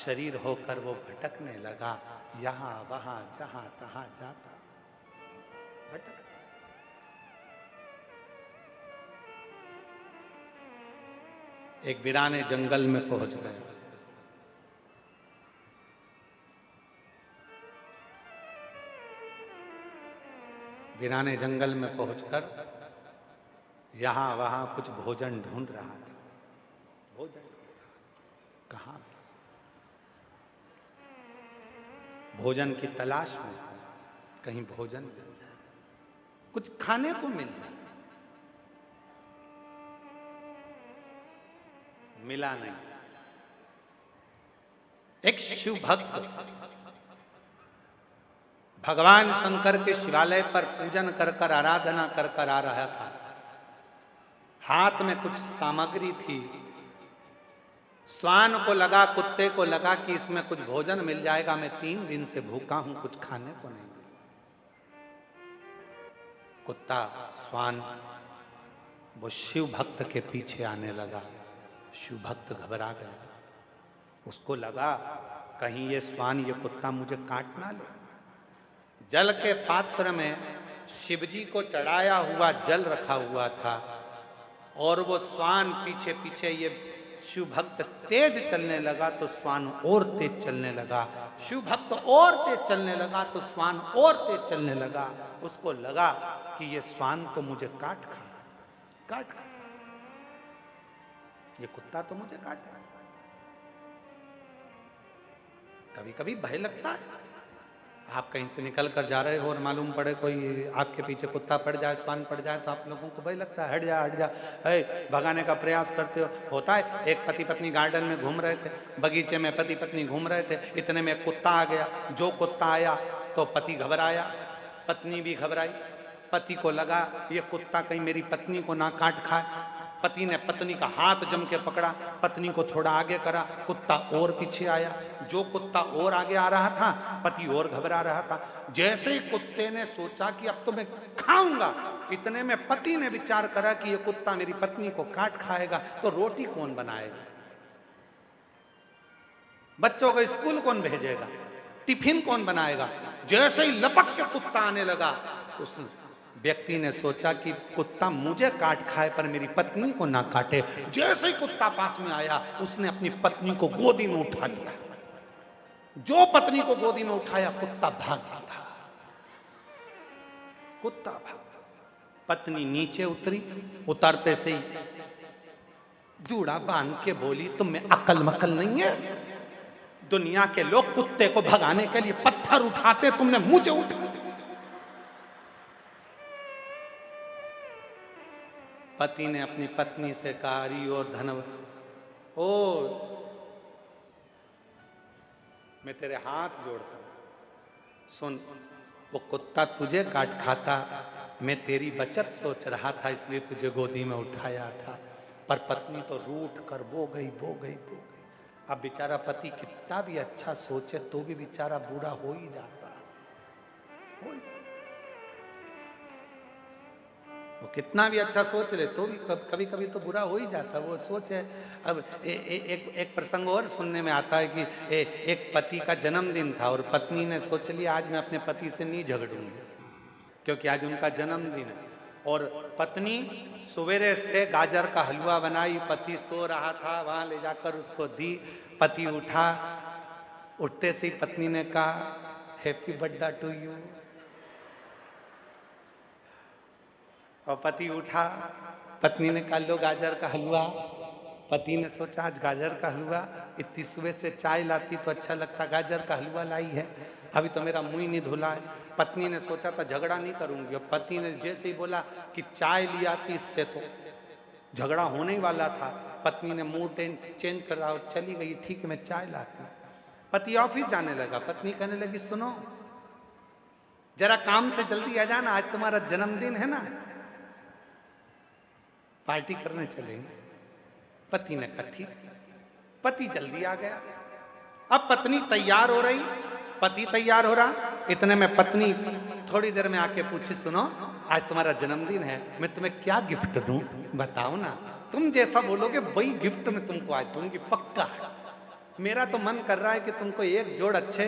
शरीर होकर वो भटकने लगा, यहां वहां जहां तहां जाता भटक। एक वीराने जंगल में पहुंच गया। वीराने जंगल में पहुंचकर यहां वहां कुछ भोजन ढूंढ रहा था। भोजन कहां? भोजन की तलाश में था, कहीं भोजन मिल जाए, कुछ खाने को मिल जाए। मिला नहीं। एक शिव भक्त भगवान शंकर के शिवालय पर पूजन कर कर आराधना कर कर आ रहा था। हाथ में कुछ सामग्री थी। स्वान को लगा, कुत्ते को लगा कि इसमें कुछ भोजन मिल जाएगा, मैं 3 दिन से भूखा हूं, कुछ खाने को नहीं मिला। कुत्ता स्वान वो शिव भक्त के पीछे आने लगा। शिव भक्त घबरा गया। उसको लगा कहीं ये स्वान, ये कुत्ता मुझे काट ना ले। जल के पात्र में शिवजी को चढ़ाया हुआ जल रखा हुआ था और वो स्वान पीछे पीछे, ये शिव भक्त तेज चलने लगा तो स्वान और तेज चलने लगा। शिव भक्त और तेज चलने लगा तो स्वान और तेज चलने लगा। उसको लगा कि ये स्वान तो मुझे काट खा, ये कुत्ता तो मुझे काटे। कभी कभी भय लगता है। आप कहीं से निकल कर जा रहे हो और मालूम पड़े कोई आपके पीछे कुत्ता पड़ जाए, स्वान पड़ जाए, तो आप लोगों को भय लगता है, हट जा हट जा, भगाने का प्रयास करते हो। होता है। एक पति पत्नी गार्डन में घूम रहे थे, बगीचे में पति पत्नी घूम रहे थे, इतने में कुत्ता आ गया। जो कुत्ता आया तो पति घबराया, पत्नी भी घबराई। पति को लगा ये कुत्ता कहीं मेरी पत्नी को ना काट खाए। पति ने पत्नी का हाथ जम के पकड़ा, पत्नी को थोड़ा आगे करा, कुत्ता और पीछे आया। जो कुत्ता और आगे आ रहा था, पति और घबरा रहा था। जैसे ही कुत्ते ने सोचा कि अब तो मैं खाऊंगा, इतने में पति ने विचार करा कि ये कुत्ता मेरी पत्नी को काट खाएगा, तो रोटी कौन बनाएगा, बच्चों को स्कूल कौन भेजेगा, टिफिन कौन बनाएगा। जैसे ही लपक के कुत्ता आने लगा, उस व्यक्ति ने सोचा कि कुत्ता मुझे काट खाए पर मेरी पत्नी को ना काटे। जैसे ही कुत्ता पास में आया, उसने अपनी पत्नी को गोदी में उठा लिया। जो पत्नी को गोदी में उठाया, कुत्ता भाग गया। कुत्ता भाग। पत्नी नीचे उतरी, उतरते से ही जूड़ा बांध के बोली, तुम में अकल मकल नहीं है? दुनिया के लोग कुत्ते को भगाने के लिए पत्थर उठाते, तुमने मुझे उठा। पति ने अपनी पत्नी से कहा, अरे ओ धनव, ओ मैं तेरे हाथ जोड़ता हूं, सुन, वो कुत्ता तुझे काट खाता, मैं तेरी बचत सोच रहा था इसलिए तुझे गोदी में उठाया था। पर पत्नी तो रूठ कर वो गई। अब बेचारा पति कितना भी अच्छा सोचे तो भी बेचारा बूढ़ा हो ही जाता है। वो कितना भी अच्छा सोच ले तो भी कभी कभी तो बुरा हो ही जाता। वो सोच है। अब एक प्रसंग और सुनने में आता है कि एक पति का जन्मदिन था और पत्नी ने सोच लिया आज मैं अपने पति से नहीं झगड़ूंगी क्योंकि आज उनका जन्मदिन है। और पत्नी सवेरे से गाजर का हलवा बनाई, पति सो रहा था, वहां ले जाकर उसको दी। पति उठा, उठते से पत्नी ने कहा हैप्पी बर्थडे टू यू। और पति उठा, पत्नी ने कहा लो गाजर का हलवा। पति ने सोचा आज गाजर का हलवा, इतनी सुबह से चाय लाती तो अच्छा लगता, गाजर का हलवा लाई है, अभी तो मेरा मुंह नहीं धुला है। पत्नी ने सोचा था झगड़ा नहीं करूंगी, और पति ने जैसे ही बोला कि चाय ले आती, इससे तो झगड़ा होने ही वाला था। पत्नी ने मूड चेंज कर रहा और चली गई, ठीक है मैं चाय लाती। पति ऑफिस जाने लगा, पत्नी कहने लगी सुनो जरा काम से जल्दी आ जाना, आज तुम्हारा जन्मदिन है ना, पार्टी करने चलेंगे। पति ने कहा ठीक। पति जल्दी आ गया। अब पत्नी तैयार हो रही, पति तैयार हो रहा। इतने में पत्नी थोड़ी देर में आके पूछी सुनो आज तुम्हारा जन्मदिन है, मैं तुम्हें क्या गिफ्ट दूं बताओ ना। तुम जैसा बोलोगे वही गिफ्ट मैं तुमको आज दूंगी, पक्का। मेरा तो मन कर रहा है कि तुमको एक जोड़ अच्छे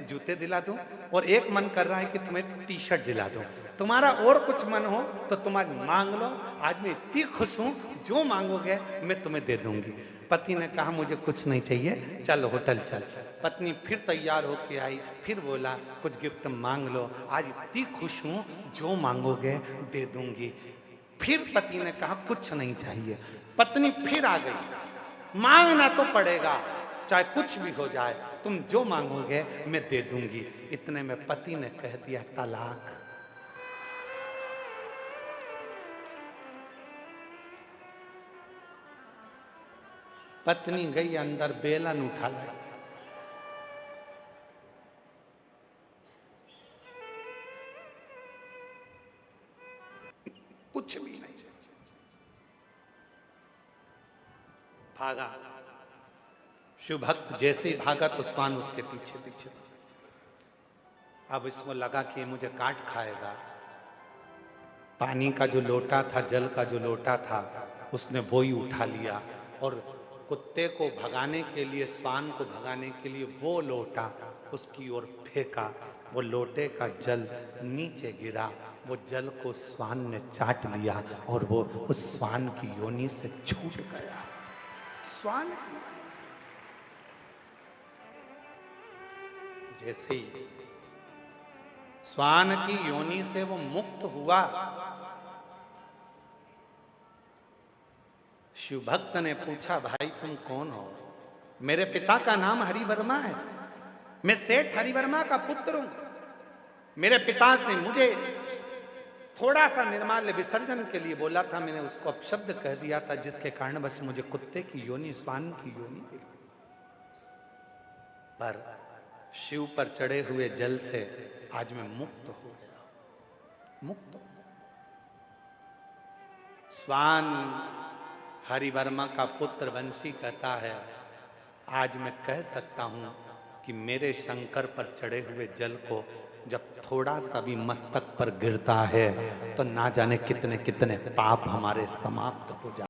जूते दिला दूं, और एक मन कर रहा है कि तुम्हें टी शर्ट दिला दूं। तुम्हारा और कुछ मन हो तो तुम आज मांग लो, आज मैं इतनी खुश हूं, जो मांगोगे मैं तुम्हें दे दूंगी। पति ने कहा मुझे कुछ नहीं चाहिए, चल होटल चल। पत्नी फिर तैयार होके आई, फिर बोला कुछ गिफ्ट मांग लो, आज इतनी खुश हूं, जो मांगोगे दे दूंगी। फिर पति ने कहा कुछ नहीं चाहिए। पत्नी फिर आ गई, मांगना तो पड़ेगा, चाहे कुछ भी हो जाए, तुम जो मांगोगे मैं दे दूंगी। इतने में पति ने कह दिया तलाक। पत्नी गई अंदर, बेलन उठा लाई, कुछ भी नहीं, भागा। शिव भक्त जैसे ही भागा तो श्वान उसके पीछे पीछे। अब इसको लगा कि मुझे काट खाएगा। पानी का जो लोटा था, जल का जो लोटा था, उसने वो ही उठा लिया और कुत्ते को भगाने के लिए, श्वान को भगाने के लिए वो लोटा उसकी ओर फेंका। वो लोटे का जल नीचे गिरा, वो जल को श्वान ने चाट लिया और वो उस श्वान की योनि से छूट गया। श्वान जैसे ही श्वान की योनि से वो मुक्त हुआ, शिव भक्त ने पूछा भाई तुम कौन हो? मेरे पिता का नाम हरिवर्मा है, मैं सेठ हरिवर्मा का पुत्र हूं। मेरे पिता ने मुझे थोड़ा सा निर्माल्य विसर्जन के लिए बोला था, मैंने उसको अपशब्द कह दिया था, जिसके कारण बस मुझे कुत्ते की योनि, श्वान की योनि मिली। पर शिव पर चढ़े हुए जल से आज मैं मुक्त हो गया, मुक्त हो। श्वान हरिवर्मा का पुत्र वंशी कहता है आज मैं कह सकता हूं कि मेरे शंकर पर चढ़े हुए जल को जब थोड़ा सा भी मस्तक पर गिरता है तो ना जाने कितने कितने पाप हमारे समाप्त हो जाते।